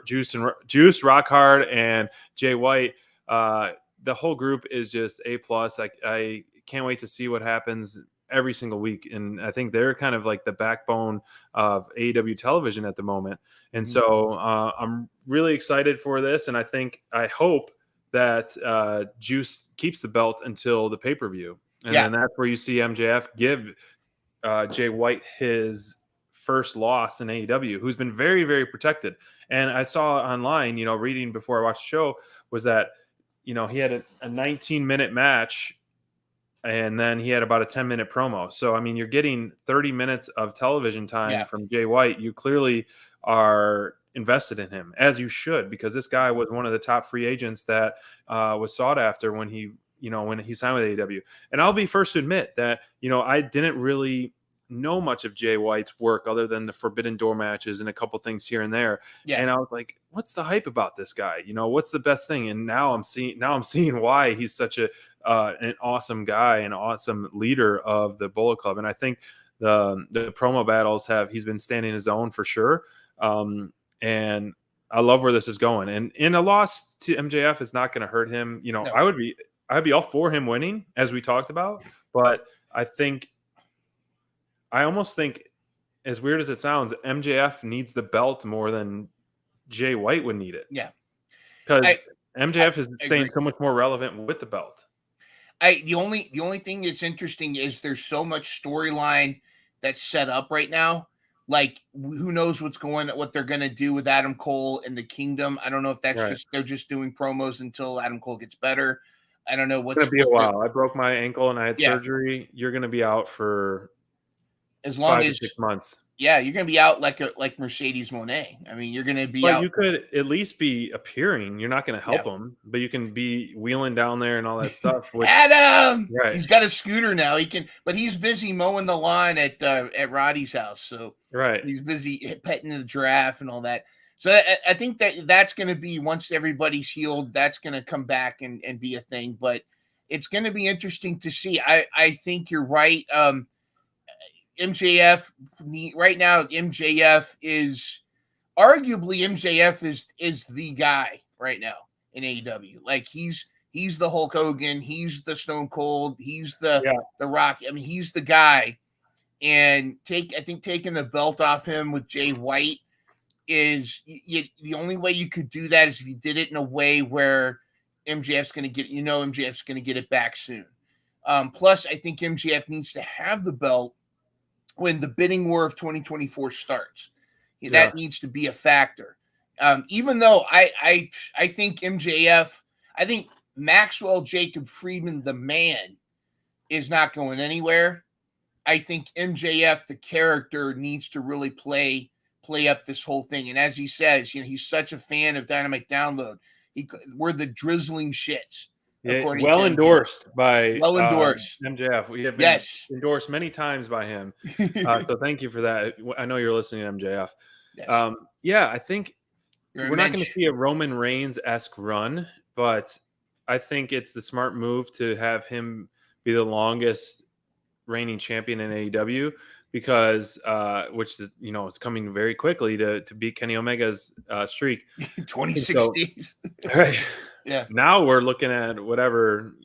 Juice, Rock Hard, and Jay White. The whole group is just A+. I can't wait to see what happens every single week. And I think they're kind of like the backbone of AEW television at the moment. And so I'm really excited for this. And I hope that Juice keeps the belt until the pay-per-view. And then that's where you see MJF give Jay White his first loss in AEW, who's been very, very protected. And I saw online, reading before I watched the show, was that, he had a 19-minute match and then he had about a 10-minute promo. So, I mean, you're getting 30 minutes of television time from Jay White. You clearly are invested in him, as you should, because this guy was one of the top free agents that was sought after when he signed with AEW. And I'll be first to admit that, I didn't really know much of Jay White's work other than the Forbidden Door matches and a couple things here and there. Yeah. And I was like, what's the hype about this guy? What's the best thing? And now I'm seeing why he's such an awesome guy, an awesome leader of the Bullet Club. And I think the promo battles he's been standing his own for sure. And I love where this is going. And in a loss to MJF is not going to hurt him. No. I'd be all for him winning, as we talked about, but I almost think, as weird as it sounds, MJF needs the belt more than Jay White would need it. Yeah. Because MJF is staying so much more relevant with the belt. The only thing that's interesting is there's so much storyline that's set up right now. Like, who knows what they're going to do with Adam Cole and the Kingdom. I don't know if that's they're just doing promos until Adam Cole gets better. I don't know what's going to be a while. I broke my ankle and I had surgery. You're going to be out for as long 5 to as 6 months. Yeah, you're going to be out like Mercedes Moné. I mean, you're going to be But out. you could at least be appearing. You're not going to help him, but you can be wheeling down there and all that stuff. Which, Adam, right. He's got a scooter now. He can, but he's busy mowing the lawn at Roddy's house. So right, he's busy petting the giraffe and all that. So I think that's going to be, once everybody's healed, that's going to come back and be a thing. But it's going to be interesting to see. I think you're right. MJF right now, MJF is the guy right now in AEW. Like he's the Hulk Hogan, he's the Stone Cold, he's the Rock. I mean, he's the guy. And I think taking the belt off him with Jay White is the only way you could do that is if you did it in a way where MJF's going to get it back soon. Plus, I think MJF needs to have the belt when the bidding war of 2024 starts. That needs to be a factor. Even though I think MJF, I think Maxwell Jacob Friedman, the man, is not going anywhere. I think MJF, the character, needs to really play up this whole thing. And as he says, he's such a fan of Dynamite Download. We're the drizzling shits. Yeah, well endorsed by MJF. We have been endorsed many times by him. So thank you for that. I know you're listening to MJF. Yes. I think we're not going to see a Roman Reigns-esque run, but I think it's the smart move to have him be the longest reigning champion in AEW because which is it's coming very quickly to beat Kenny Omega's streak. 2060. Right. Yeah. Now we're looking at whatever,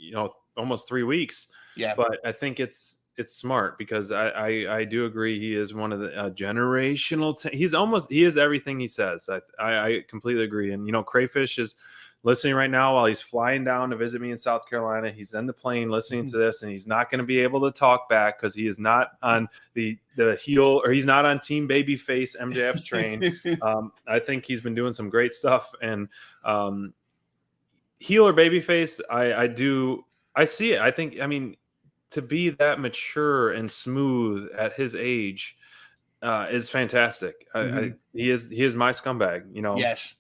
almost 3 weeks. Yeah. But I think it's smart because I do agree he is one of the generational. He is everything he says. I completely agree. And Crayfish is listening right now while he's flying down to visit me in South Carolina. He's in the plane listening to this, and he's not going to be able to talk back because he is not on the heel, or he's not on Team Babyface MJF's train. I think he's been doing some great stuff, and heel or babyface, I see it. I think, to be that mature and smooth at his age is fantastic. He is my scumbag. Yes.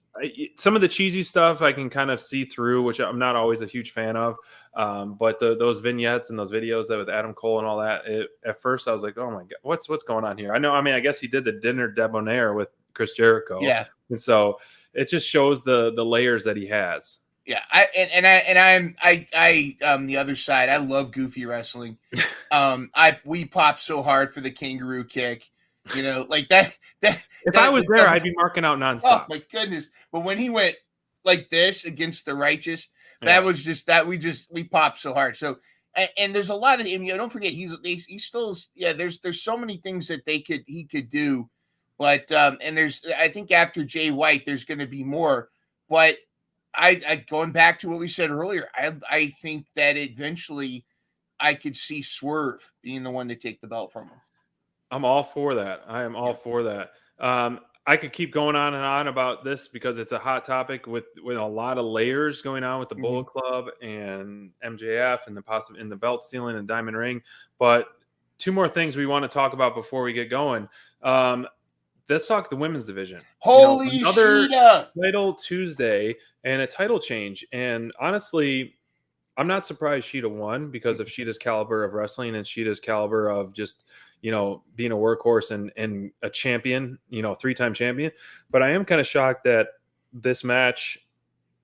Some of the cheesy stuff I can kind of see through, which I'm not always a huge fan of. But those vignettes and those videos that with Adam Cole and all that, at first I was like, oh my God, what's going on here? I guess he did the dinner debonair with Chris Jericho. Yeah. And so it just shows the layers that he has. Yeah. I'm the other side. I love goofy wrestling. We popped so hard for the kangaroo kick. Like that. If I was there, I'd be marking out nonstop. Oh my goodness! But when he went like this against the Righteous, that was just that we popped so hard. So, and there's a lot of don't forget he's still there's so many things that he could do, but and I think after Jay White there's going to be more. But I going back to what we said earlier, I think that eventually I could see Swerve being the one to take the belt from him. I'm all for that. I am all for that. I could keep going on and on about this because it's a hot topic with a lot of layers going on with the Bullet Club and MJF and the belt stealing and Diamond Ring. But 2 more things we want to talk about before we get going. Let's talk the women's division. Holy another Sheeta! Title Tuesday and a title change. And honestly, I'm not surprised Sheeta won because of Sheeta's caliber of wrestling and Sheeta's caliber of just being a workhorse and a champion, 3-time champion. But I am kind of shocked that this match,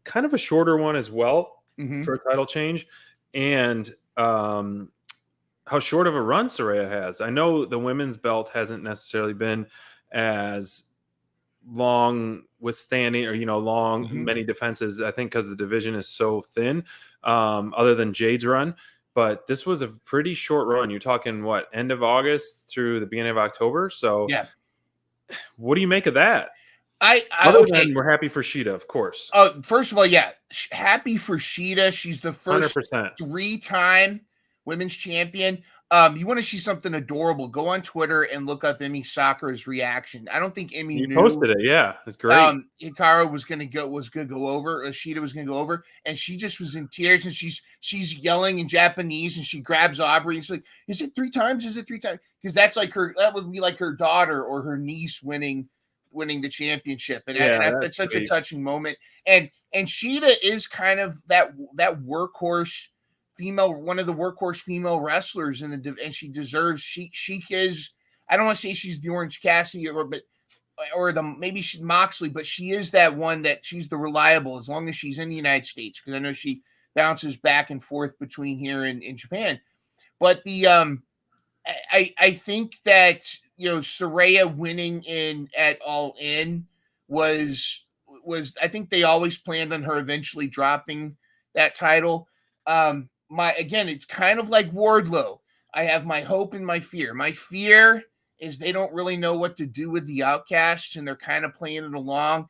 kind of a shorter one as well for a title change, and how short of a run Saraya has. I know the women's belt hasn't necessarily been as long withstanding or, long, many defenses, I think because the division is so thin, other than Jade's run. But this was a pretty short run. You're talking end of August through the beginning of October. So yeah, what do you make of that? Other than we're happy for Sheeta, of course. First of all, happy for Sheeta. She's the first 100%. 3-time women's champion. You want to see something adorable? Go on Twitter and look up Emi Sakura's reaction. I don't think Emi You knew posted it, yeah, it's great. Hikaru was gonna go over. Ashita was gonna go over, and she just was in tears, and she's yelling in Japanese, and she grabs Aubrey. And she's like, "Is it 3 times? Is it 3 times?" Because that would be like her daughter or her niece winning the championship, and that's such a touching moment. And Shida is kind of that workhorse female, one of the workhorse female wrestlers and she deserves. She is. I don't want to say she's the Orange Cassidy maybe she's Moxley, but she is that one that she's the reliable as long as she's in the United States, because I know she bounces back and forth between here and in Japan. But the I think that Saraya winning at All In was I think they always planned on her eventually dropping that title. It's kind of like Wardlow. I have my hope and my fear. My fear is they don't really know what to do with the Outcasts, and they're kind of playing it along.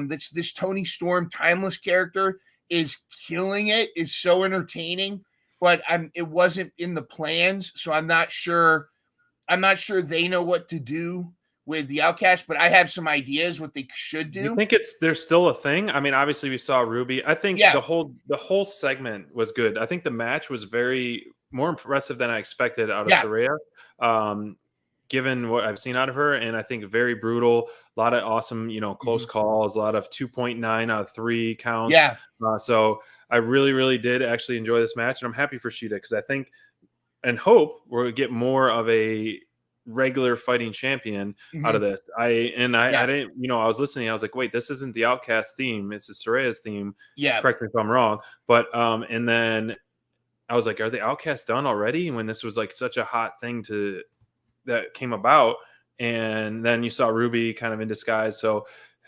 This Tony Storm timeless character is killing it, is so entertaining, but it wasn't in the plans, so I'm not sure they know what to do with the Outcast, but I have some ideas what they should do. You think there's still a thing? I mean, obviously we saw Ruby. I think the whole segment was good. I think the match was more impressive than I expected out of Saraya. Given what I've seen out of her, and I think very brutal, a lot of awesome, close calls, a lot of 2.9 out of 3 counts. Yeah. So I really, really did actually enjoy this match, and I'm happy for Shida, because I think and hope we'll get more of a regular fighting champion out of this. I didn't, I was listening, I was like, wait, this isn't the Outcast theme, it's the Saraya's theme. Yeah. Correct me if I'm wrong. But and then I was like, are the Outcasts done already? When this was like such a hot thing that came about, and then you saw Ruby kind of in disguise. So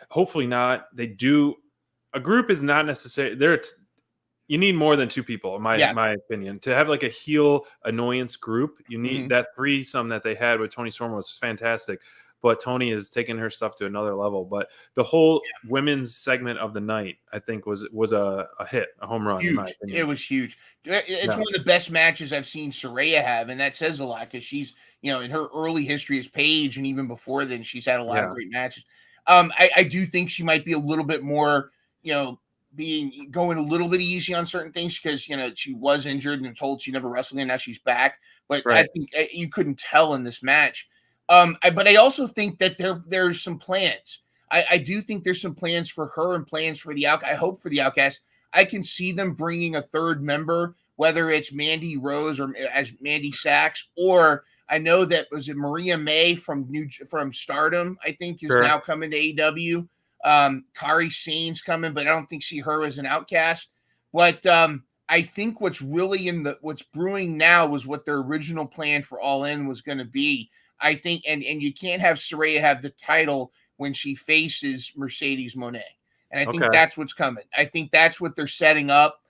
hopefully not. They do. A group is not necessary. You need more than 2 people, in my opinion, to have like a heel annoyance group. You need that threesome that they had with Tony Storm was fantastic, but Tony is taking her stuff to another level. But the whole women's segment of the night, I think, was a hit, a home run. Huge. In my opinion. It was huge. It's one of the best matches I've seen Saraya have, and that says a lot, because she's in her early history as Paige, and even before then, she's had a lot of great matches. I do think she might be a little bit more, going a little bit easy on certain things, because she was injured and told she never wrestled, and now she's back. But I think you couldn't tell in this match. But I also think that there's some plans. I do think there's some plans for her and plans for the Outcast. I hope for the Outcast. I can see them bringing a third member, whether it's Mandy Rose or as Mandy Sachs, or I know that was it Maria May from Stardom, I think, is now coming to AEW. Kari Sane's coming, but I don't see her as an Outcast. But I think what's brewing now was what their original plan for All In was going to be. I think, and you can't have Saraya have the title when she faces Mercedes Moné. And I think that's what's coming. I think that's what they're setting up.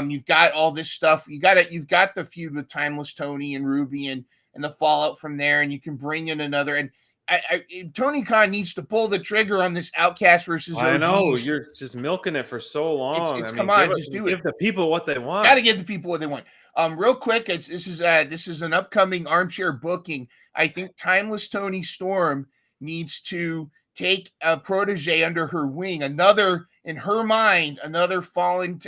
You've got all this stuff. You've got the feud with Timeless Tony and Ruby and the fallout from there, and you can bring in another. And Tony Khan needs to pull the trigger on this Outcast versus OGs. I know, you're just milking it for so long. Come on, just do it. Give the people what they want. Got to give the people what they want. Real quick, this is an upcoming armchair booking. I think Timeless Tony Storm needs to take a protege under her wing. In her mind, another fallen,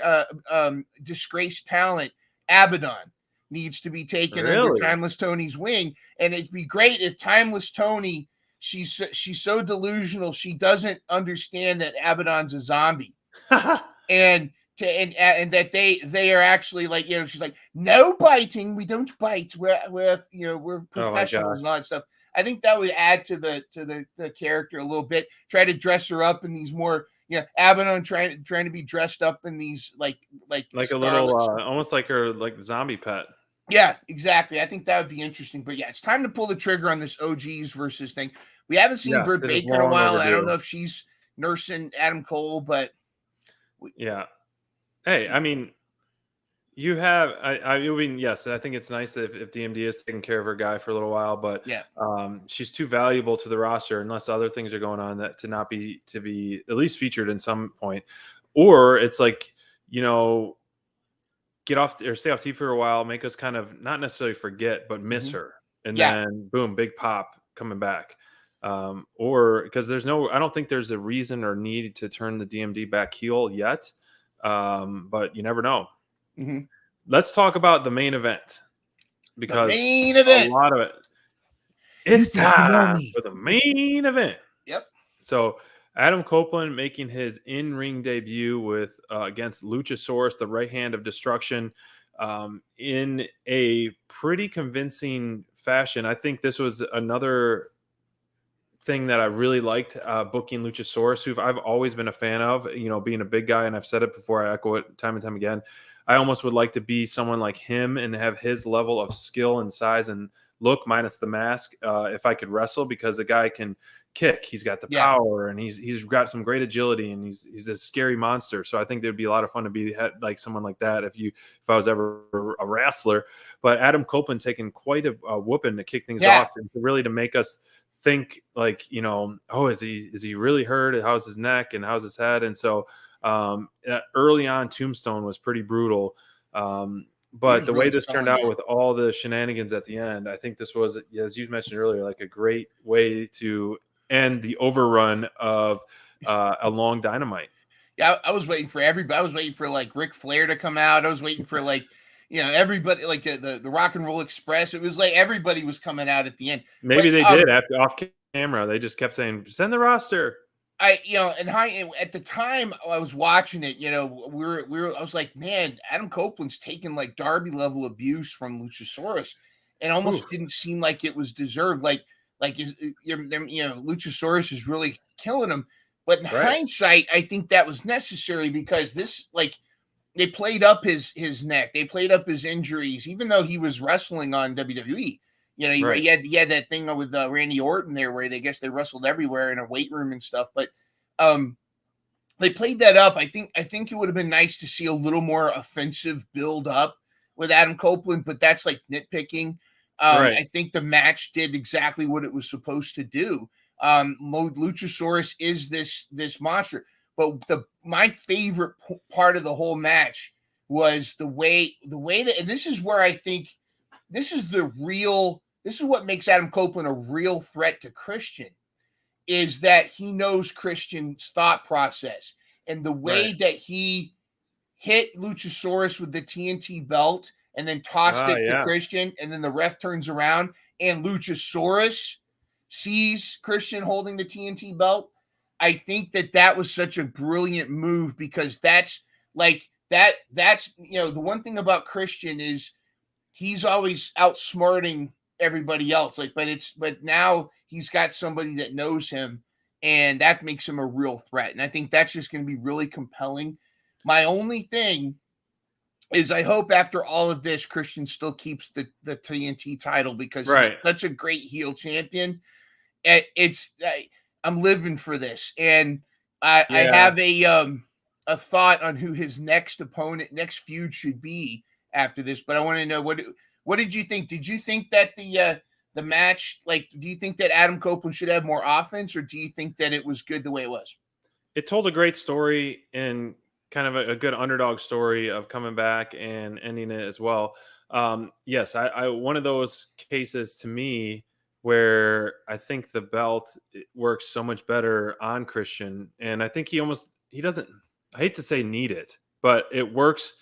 disgraced talent, Abaddon, needs to be taken under Timeless Tony's wing. And it'd be great if Timeless Tony, she's so delusional, she doesn't understand that Abaddon's a zombie. and that they are actually like, she's like, no biting, we don't bite, we're professionals and all that stuff. I think that would add to the character a little bit. Try to dress her up in these more, Abaddon trying to be dressed up in these like a little almost like her like zombie pet. Yeah, exactly. I think that would be interesting. But yeah, it's time to pull the trigger on this OGs versus thing. We haven't seen Britt Baker in a while. I don't know if she's nursing Adam Cole, but hey, I mean, you have. I mean, yes, I think it's nice that if DMD is taking care of her guy for a little while, but she's too valuable to the roster unless other things are going on that to be at least featured in some point, or it's like get off or stay off TV for a while, make us kind of not necessarily forget, but miss her. And Yeah. then boom, big pop coming back. Or because I don't think there's a reason or need to turn the DMD back heel yet. But you never know. Mhm. Let's talk about the main event because main event. a lot of it. It's time for the main event. Yep. So Adam Copeland making his in-ring debut with against Luchasaurus, the right hand of destruction, in a pretty convincing fashion. I think this was another thing that I really liked booking Luchasaurus, who I've always been a fan of, being a big guy. And I've said it before, I echo it time and time again. I almost would like to be someone like him and have his level of skill and size and look minus the mask if I could wrestle, because the guy can kick. He's got the power, and he's got some great agility, and he's a scary monster. So I think there'd be a lot of fun to be like someone like that if I was ever a wrestler. But Adam Copeland taking quite a whooping to kick things off and really to make us think like, oh, is he really hurt? How's his neck and how's his head? And so early on, Tombstone was pretty brutal. But the way this turned out with all the shenanigans at the end, I think this was, as you mentioned earlier, like a great way to end the overrun of a long Dynamite. Yeah, I was waiting for everybody. I was waiting for like Ric Flair to come out. I was waiting for like, everybody, like the Rock and Roll Express. It was like everybody was coming out at the end. Maybe they did after off camera. They just kept saying, "Send the roster." At the time I was watching it, I was like, man, Adam Copeland's taking like Darby level abuse from Luchasaurus, and almost didn't seem like it was deserved. Luchasaurus is really killing him. But in hindsight, I think that was necessary because this, like, they played up his neck, they played up his injuries, even though he was wrestling on WWE. He had that thing with Randy Orton there where they wrestled everywhere in a weight room and stuff. But they played that up. I think it would have been nice to see a little more offensive build up with Adam Copeland, but that's like nitpicking. I think the match did exactly what it was supposed to do. Luchasaurus is this monster, but my favorite part of the whole match was the way that, and this is where I think this is what makes Adam Copeland a real threat to Christian, is that he knows Christian's thought process, and the way that he hit Luchasaurus with the TNT belt and then tossed it to Christian, and then the ref turns around and Luchasaurus sees Christian holding the TNT belt. I think that was such a brilliant move, because that's the one thing about Christian is he's always outsmarting everybody else. But now he's got somebody that knows him, and that makes him a real threat. And I think that's just going to be really compelling. My only thing is I hope after all of this, Christian still keeps the TNT title, because he's such a great heel champion. I'm living for this, and I have a thought on who his next feud should be after this. But I want to know what did you think? Did you think that the match, like, do you think that Adam Copeland should have more offense, or do you think that it was good the way it was? It told a great story and kind of a good underdog story of coming back and ending it as well. Yes, I one of those cases to me where I think the belt works so much better on Christian, and I think he doesn't, I hate to say need it, but it works.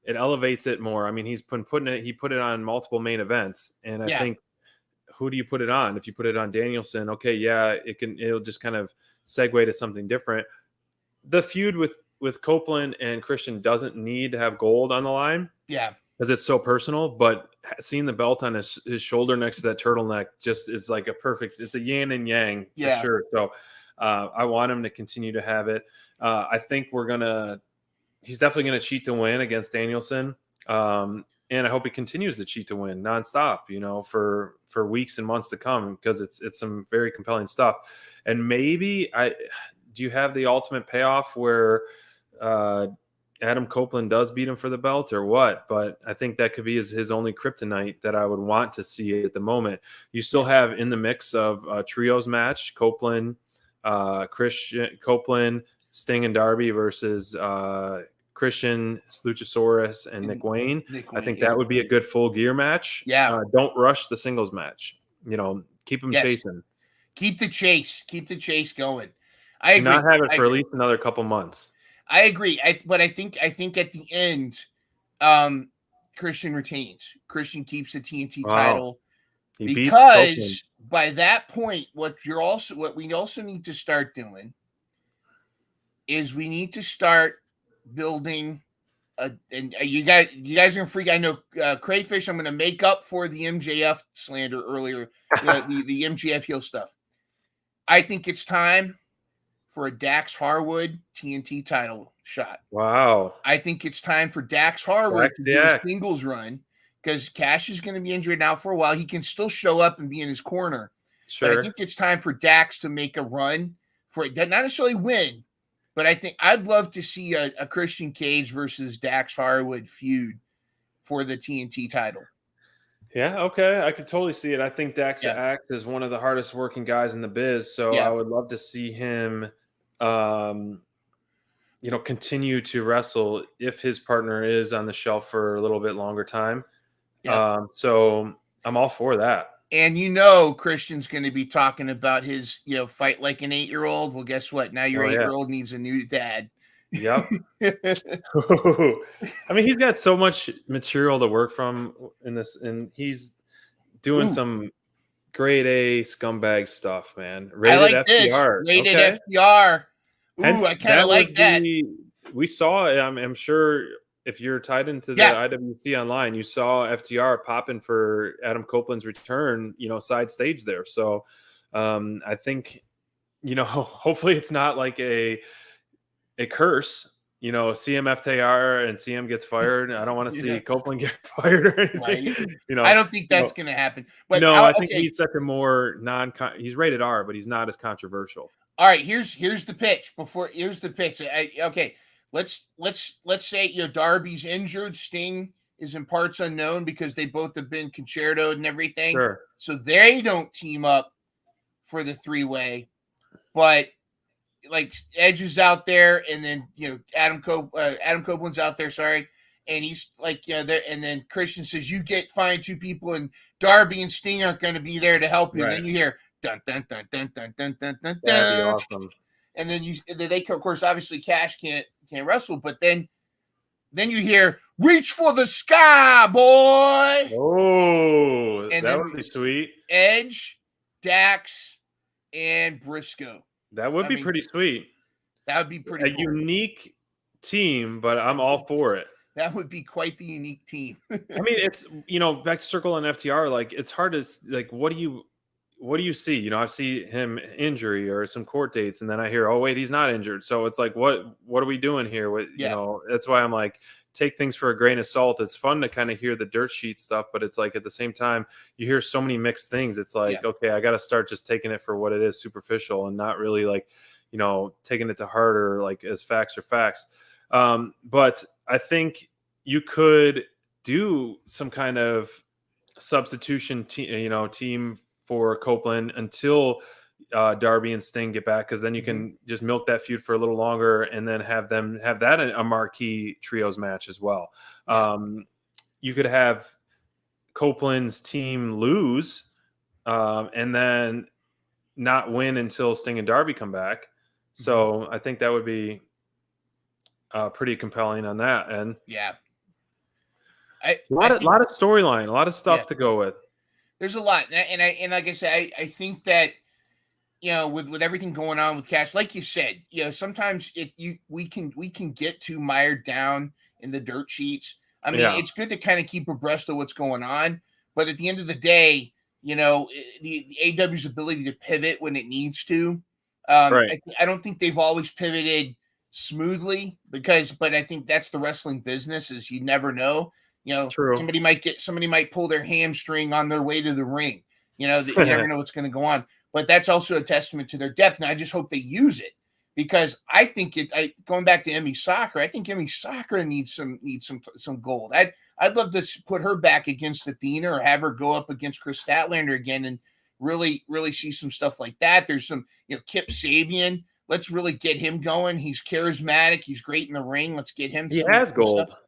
It elevates it more. I mean, he put it on multiple main events, and I think, who do you put it on? If you put it on Danielson, okay, it'll just kind of segue to something different. The feud with Copeland and Christian doesn't need to have gold on the line. Yeah. Because it's so personal, but seeing the belt on his shoulder next to that turtleneck just is like it's a yin and yang for sure. So I want him to continue to have it. I think he's definitely going to cheat to win against Danielson. And I hope he continues to cheat to win nonstop, for weeks and months to come, because it's some very compelling stuff. And maybe do you have the ultimate payoff where Adam Copeland does beat him for the belt or what? But I think that could be his only kryptonite that I would want to see at the moment. You still have in the mix of a trios match, Copeland, Sting and Darby versus Christian, Luchasaurus, and Nick Wayne. I think that would be a good full gear match. Yeah. Don't rush the singles match. Keep them chasing. Keep the chase. Keep the chase going. I agree. Not have it for at least another couple months. I agree. But I think at the end, Christian retains. Christian keeps the TNT title because by that point, what we also need to start doing is we need to start building. And you guys are gonna freak. I know Crayfish. I'm gonna make up for the MJF slander earlier. the MJF heel stuff. I think it's time for a Dax Harwood TNT title shot. Wow. I think it's time for Dax Harwood to do a singles run because Cash is going to be injured now for a while. He can still show up and be in his corner. Sure. But I think it's time for Dax to make a run for it. Not necessarily win, but I think I'd love to see a Christian Cage versus Dax Harwood feud for the TNT title. Yeah, okay. I could totally see it. I think Dax Axe is one of the hardest working guys in the biz. So I would love to see him continue to wrestle if his partner is on the shelf for a little bit longer time. So I'm all for that. And Christian's going to be talking about his, fight like an 8-year-old. Well, guess what? Now your 8-year-old needs a new dad. Yep. I mean, he's got so much material to work from in this, and he's doing some grade A scumbag stuff, man. Rated FTR. Rated FTR. Ooh, I kind of like that. We saw it. I'm sure if you're tied into the IWC online, you saw FTR popping for Adam Copeland's return, side stage there. So I think, hopefully it's not like a curse, CM FTR and CM gets fired. I don't want to see Copeland get fired or anything. Right. I don't think that's going to happen. But I think he's such a more he's rated R, but he's not as controversial. All right, here's the pitch. Here's the pitch. Let's say Darby's injured, Sting is in parts unknown because they both have been concertoed and everything. Sure. So they don't team up for the 3-way, but like Edge is out there, and then Adam Copeland's out there. Sorry, and he's like and then Christian says you find 2 people, and Darby and Sting aren't going to be there to help you. Right. And then you hear dun dun dun dun dun dun dun dun. That'd be awesome. And then they of course obviously Cash can't wrestle, but then you hear reach for the sky, boy. Oh, and that would be sweet. Edge, Dax, and Briscoe. That would be pretty sweet. That would be pretty cool. Unique team, but I'm all for it. That would be quite the unique team. I mean, it's back to Circle and FTR. Like, it's hard to like. What do you see? I see him injury or some court dates, and then I hear, oh wait, he's not injured. So it's like, what are we doing here? That's why I'm like, take things for a grain of salt. It's fun to kind of hear the dirt sheet stuff, but it's like at the same time, you hear so many mixed things. It's like, okay, I got to start just taking it for what it is, superficial, and not really like, taking it to heart or like as facts or facts. But I think you could do some kind of substitution team for Copeland until Darby and Sting get back, because then you can just milk that feud for a little longer and then have them have that a marquee trios match as well. You could have Copeland's team lose and then not win until Sting and Darby come back. So I think that would be pretty compelling on that end. Yeah. A lot of storyline, a lot of stuff to go with. There's a lot, and like I said, I think that with everything going on with Cash, like you said, sometimes we can get too mired down in the dirt sheets. I mean, it's good to kind of keep abreast of what's going on, but at the end of the day, the AEW's ability to pivot when it needs to. I don't think they've always pivoted smoothly but I think that's the wrestling business, is you never know. True. Somebody might pull their hamstring on their way to the ring. You never know what's going to go on. But that's also a testament to their depth, and I just hope they use it, because I think going back to Emmy Soccer, I think Emmy Soccer needs some gold. I'd love to put her back against Athena, or have her go up against Chris Statlander again, and really see some stuff like that. There's some Kip Sabian. let's really get him going. He's charismatic. He's great in the ring. Let's get him. He has gold. Stuff.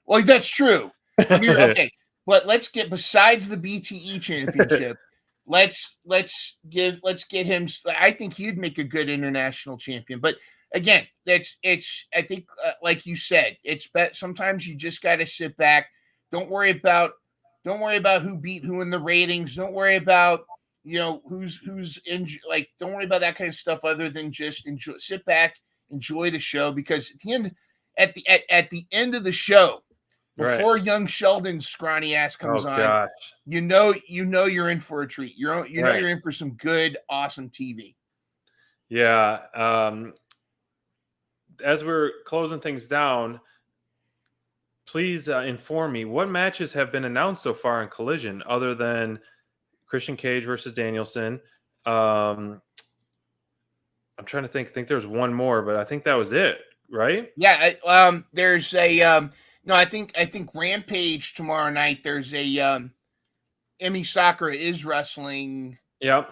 Well, that's true. Okay, but let's get besides the BTE championship. Let's get him. I think he'd make a good international champion. But again, I think like you said, sometimes you just got to sit back. Don't worry about who beat who in the ratings. Don't worry about who's in, like, don't worry about that kind of stuff other than just sit back, enjoy the show, because at the end of the show, before young Sheldon's scrawny ass comes on, gosh. you know you're in for a treat. You're in for some good, awesome TV. Yeah. As we're closing things down, please inform me what matches have been announced so far in Collision other than Christian Cage versus Danielson. I'm trying to think. I think there's one more, but I think that was it, right? Yeah. There's a no. I think Rampage tomorrow night. There's a Emi Sakura is wrestling. Yep.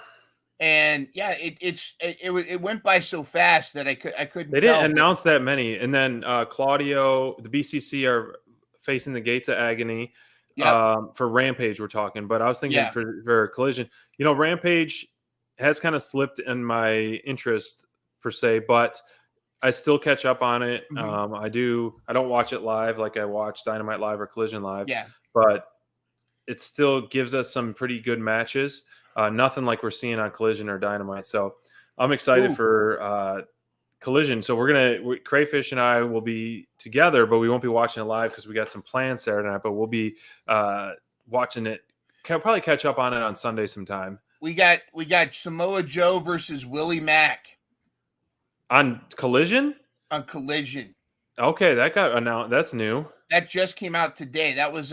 And yeah, it went by so fast that I couldn't. They didn't announce that many, and then Claudio, the BCC are facing the Gates of Agony. Yep. For Rampage, we're talking, but I was thinking for Collision. Rampage has kind of slipped in my interest per se, but I still catch up on it. Mm-hmm. I don't watch it live like I watch Dynamite live or Collision live. Yeah, but it still gives us some pretty good matches. Nothing like we're seeing on Collision or Dynamite. So I'm excited for Collision. So Crayfish and I will be together, but we won't be watching it live because we got some plans Saturday night. But we'll be watching it. Probably catch up on it on Sunday sometime. We got Samoa Joe versus Willie Mack on Collision. On Collision. Okay, that got announced. That's new. That just came out today. That was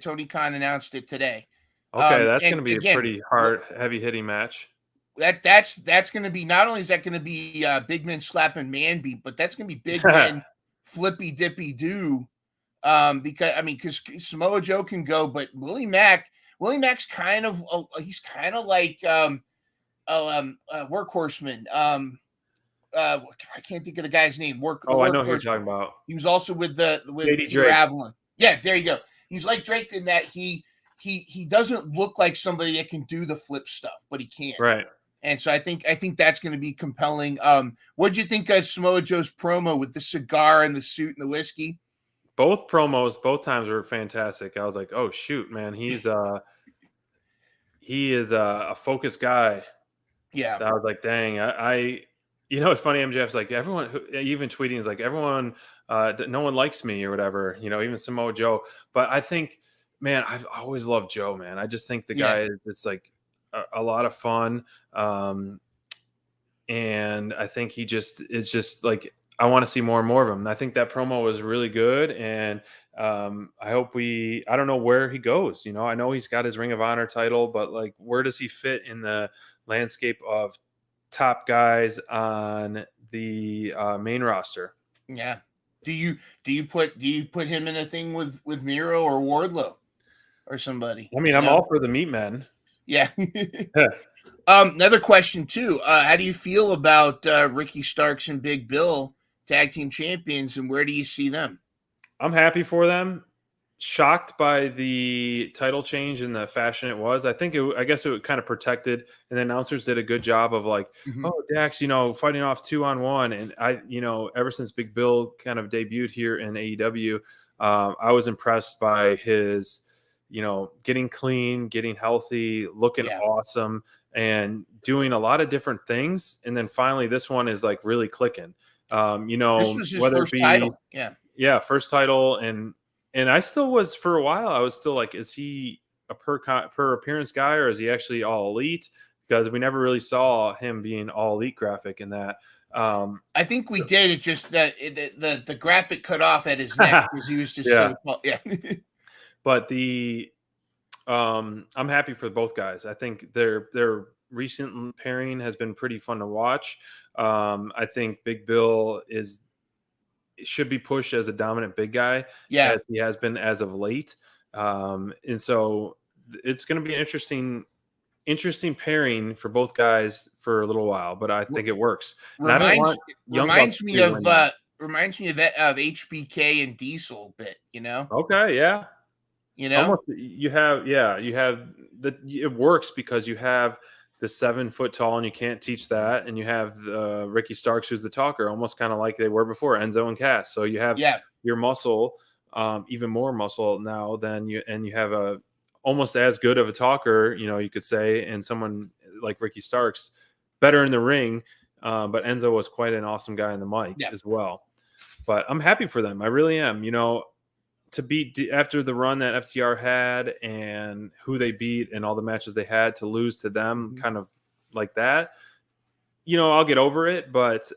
Tony Khan announced it today. Okay, that's going to be a pretty hard, heavy-hitting match. That's going to be, not only is that going to be big men slapping man beat, but that's going to be big men flippy dippy do. Because Samoa Joe can go, but Willie Mack's kind of he's kind of like Workhorseman. I can't think of the guy's name. I know who you're talking about. He was also with Peter Avalon. Yeah, there you go. He's like Drake in that he doesn't look like somebody that can do the flip stuff, but he can. Right. And so I think that's going to be compelling. What'd you think of Samoa Joe's promo with the cigar and the suit and the whiskey? Both promos, both times were fantastic. I was like, oh shoot, man, he is a focused guy. Yeah. I was like, dang, it's funny. MJF's like, everyone, even tweeting is like, everyone, no one likes me or whatever, even Samoa Joe. But I think, man, I've always loved Joe, man. I just think the guy is just like a lot of fun. And I think it's just like, I want to see more and more of him. And I think that promo was really good. And I hope I don't know where he goes. I know he's got his Ring of Honor title, but like, where does he fit in the landscape of top guys on the main roster? Yeah. Do you put him in a thing with Miro or Wardlow or somebody? I mean, I'm all for the meat men. Yeah. Another question too. How do you feel about Ricky Starks and Big Bill tag team champions, and where do you see them? I'm happy for them. Shocked by the title change and the fashion it was. I guess it kind of protected, and the announcers did a good job of like, oh, Dax, fighting off 2-on-1. And ever since Big Bill kind of debuted here in AEW, I was impressed by his, getting clean, getting healthy, looking awesome, and doing a lot of different things. And then finally, this one is like really clicking. This was his first title. Yeah, first title. And I still was, for a while, I was still like, is he a per appearance guy, or is he actually all elite? Because we never really saw him being all elite graphic in that. I think we did. It just that the graphic cut off at his neck because he was just But I'm happy for both guys. I think their recent pairing has been pretty fun to watch. I think Big Bill should be pushed as a dominant big guy, as he has been as of late. And so it's going to be an interesting interesting pairing for both guys for a little while, but I think it works. And I don't want Young Bucks reminds me to of win. HBK and Diesel a bit, Okay, yeah. you know. Almost you have the it works because you have the 7 foot tall and you can't teach that, and you have Ricky Starks who's the talker, almost kind of like they were before Enzo and Cass. So you have your muscle, even more muscle now than you, and you have a almost as good of a talker, you could say, and someone like Ricky Starks better in the ring, but Enzo was quite an awesome guy in the mic as well. But I'm happy for them. I really am. To beat after the run that FTR had and who they beat and all the matches they had, to lose to them kind of like that, I'll get over it. But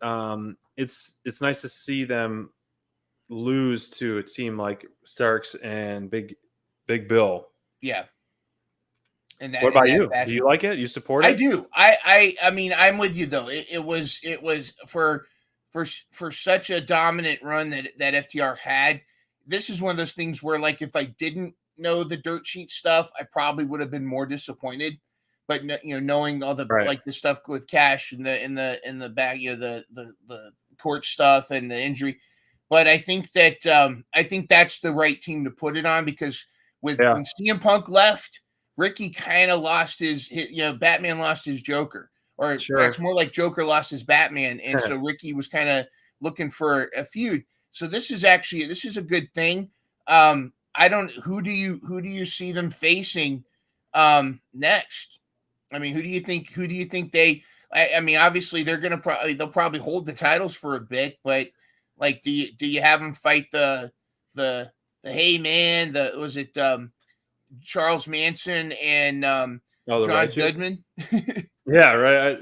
it's nice to see them lose to a team like Starks and Big Bill. Yeah. And what about you? Do you like it? You support it? I do. I mean, I'm with you though. It was for such a dominant run that FTR had. This is one of those things where, like, if I didn't know the dirt sheet stuff, I probably would have been more disappointed. But knowing all the like the stuff with Cash in the back, the court stuff and the injury. But I think that's the right team to put it on, because when CM Punk left, Ricky kind of lost his Batman lost his Joker, or it's more like Joker lost his Batman, and so Ricky was kind of looking for a feud. So this is a good thing. Who do you see them facing next? I mean, who do you think they? I mean, obviously they'll probably hold the titles for a bit, but like, do you have them fight the Hey Man? Was it Charles Manson and John Goodman? Yeah, right.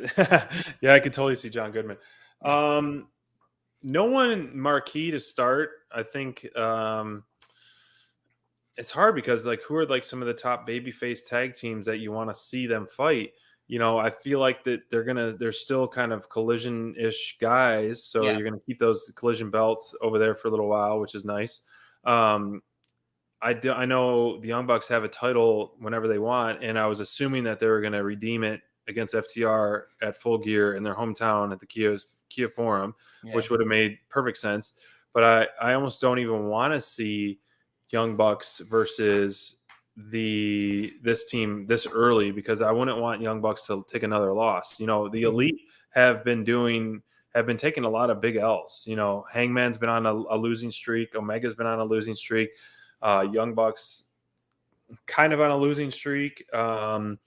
Yeah, I could totally see John Goodman. No one marquee to start. I think it's hard because, like, who are like some of the top babyface tag teams that you want to see them fight? I feel like that they're still kind of Collision-ish guys, so you're gonna keep those Collision belts over there for a little while, which is nice. I know the Young Bucks have a title whenever they want, and I was assuming that they were gonna redeem it against FTR at Full Gear in their hometown at the Kia Forum, which would have made perfect sense. But I almost don't even want to see Young Bucks versus this team this early, because I wouldn't want Young Bucks to take another loss. The Elite have been taking a lot of big L's. Hangman's been on a losing streak. Omega's been on a losing streak. Young Bucks kind of on a losing streak. When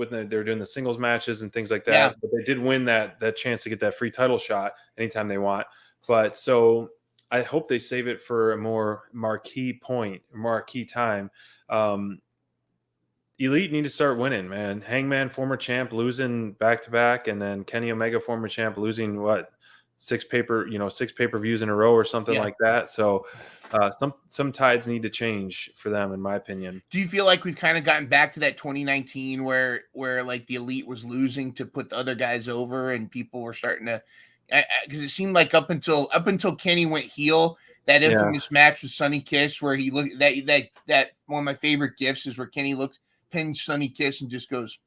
they're doing the singles matches and things like that, but they did win that chance to get that free title shot anytime they want. But so I hope they save it for a more marquee time. Elite need to start winning, man. Hangman, former champ, losing back to back, and then Kenny Omega, former champ, losing 6 pay-per-views in a row or something like that. So some tides need to change for them, in my opinion. Do you feel like we've kind of gotten back to that 2019 where like the Elite was losing to put the other guys over, and people were starting to, because it seemed like up until Kenny went heel, that infamous match with Sonny Kiss where he looked that one of my favorite gifs is where Kenny pins Sonny Kiss and just goes,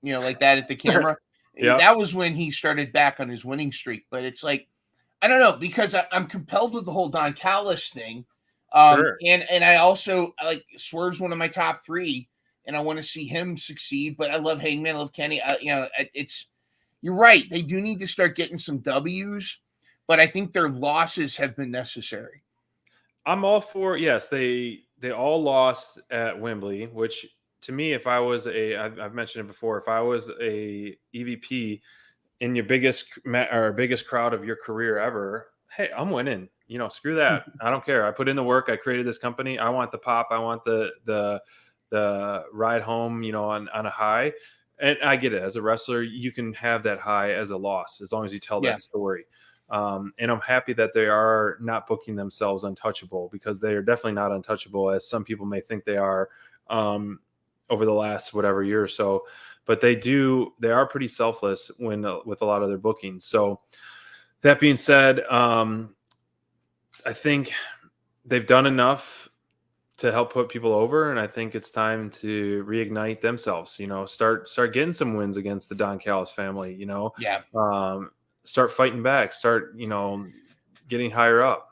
like that at the camera. That was when he started back on his winning streak. But it's like, I don't know, because I'm compelled with the whole Don Callis thing. And I also like Swerve's one of my top 3, and I want to see him succeed. But I love Hangman, I love Kenny. You're right. They do need to start getting some W's, but I think their losses have been necessary. I'm all for, yes, they all lost at Wembley, which to me, if I was I've mentioned it before, if I was a EVP in your biggest crowd of your career ever, hey, I'm winning. Screw that. I don't care. I put in the work. I created this company. I want the pop. I want the ride home, on a high. And I get it. As a wrestler, you can have that high as a loss as long as you tell that story. And I'm happy that they are not booking themselves untouchable, because they are definitely not untouchable as some people may think they are over the last whatever year or so. But they are pretty selfless with a lot of their bookings. So that being said, I think they've done enough to help put people over, and I think it's time to reignite themselves. Start getting some wins against the Don Callis family. Yeah. Start fighting back. Start getting higher up.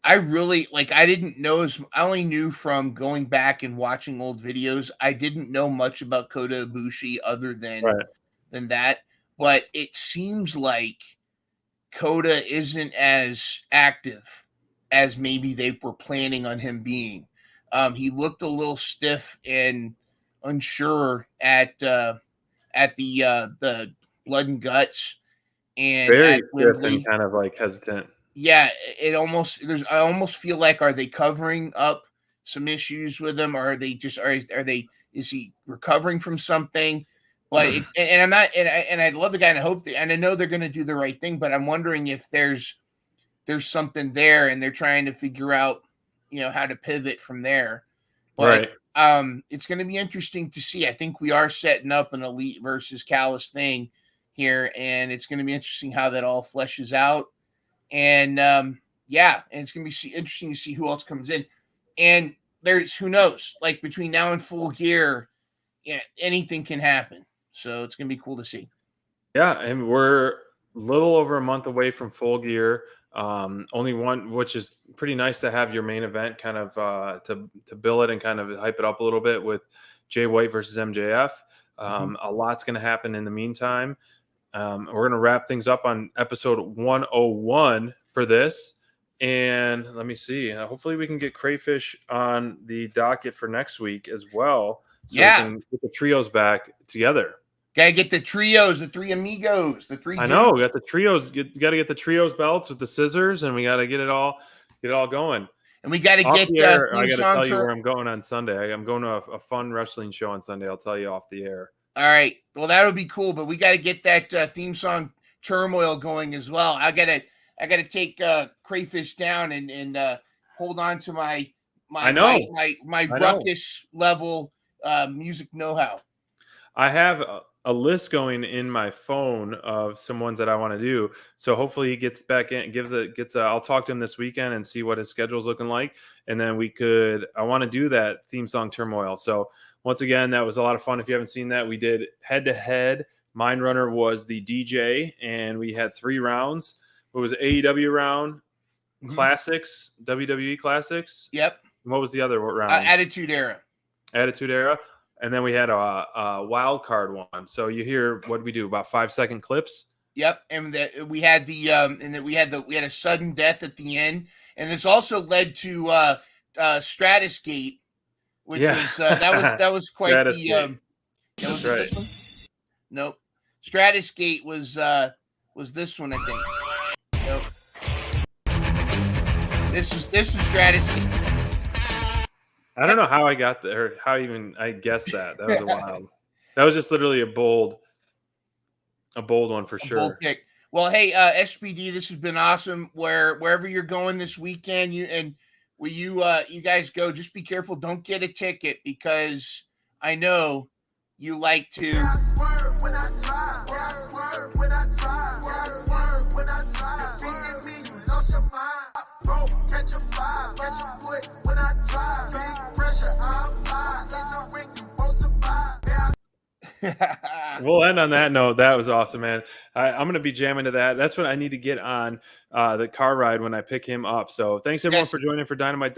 I really I didn't know I only knew from going back and watching old videos. I didn't know much about Kota Ibushi other than that, but it seems like Kota isn't as active as maybe they were planning on him being. He looked a little stiff and unsure at the Blood and Guts, and very at Wembley. and kind of hesitant. Yeah, I almost feel like, are they covering up some issues with him, or are they just is he recovering from something? But and I'm not, and I love the guy, and I hope and I know they're going to do the right thing, but I'm wondering if there's something there, and they're trying to figure out how to pivot from there. But it's going to be interesting to see. I think we are setting up an Elite versus Callis thing here, and it's going to be interesting how that all fleshes out. And and it's going to be interesting to see who else comes in. And there's, who knows, between now and Full Gear, anything can happen. So it's going to be cool to see. Yeah, and we're a little over a month away from Full Gear. Only one, which is pretty nice to have your main event kind of to bill it and kind of hype it up a little bit with Jay White versus MJF. A lot's going to happen in the meantime. We're going to wrap things up on episode 101 for this. And let me see. Hopefully we can get Crayfish on the docket for next week as well. So we can get the trios back together. Got to get the trios, the three amigos, the three. I know. We got the trios. You got to get the trios belts with the scissors, and we got to get it all going. And we got to get. I got to tell you where I'm going on Sunday. I'm going to a fun wrestling show on Sunday. I'll tell you off the air. All right. Well, that would be cool, but we got to get that theme song Turmoil going as well. I gotta take Crayfish down and hold on to my ruckus level music know-how. I have a list going in my phone of some ones that I want to do. So hopefully he gets back in, I'll talk to him this weekend and see what his schedule is looking like. And then I want to do that theme song Turmoil. So once again, that was a lot of fun. If you haven't seen that, we did head to head. Mindrunner was the DJ, and we had 3 rounds. It was AEW round, classics, WWE classics. Yep. And what was the other round? Attitude Era. And then we had a wild card one. So you hear, what did we do? About 5-second clips. Yep. And we had we had a sudden death at the end, and this also led to Stratus Gate, which was that was quite Stratus the Gate. That's right. This one? Nope. Stratus Gate was this one, I think. Nope. This is Stratus Gate. I don't know how I got there, how even I guessed that. That was wild. That was just literally a bold one for sure. Bold pick. Well, hey, SPD, this has been awesome. Wherever you're going this weekend, you guys go, just be careful. Don't get a ticket, because I know you like to. We'll end on that note. That was awesome, man. I'm going to be jamming to that. That's what I need to get on the car ride when I pick him up. So thanks everyone for joining for Dynamite.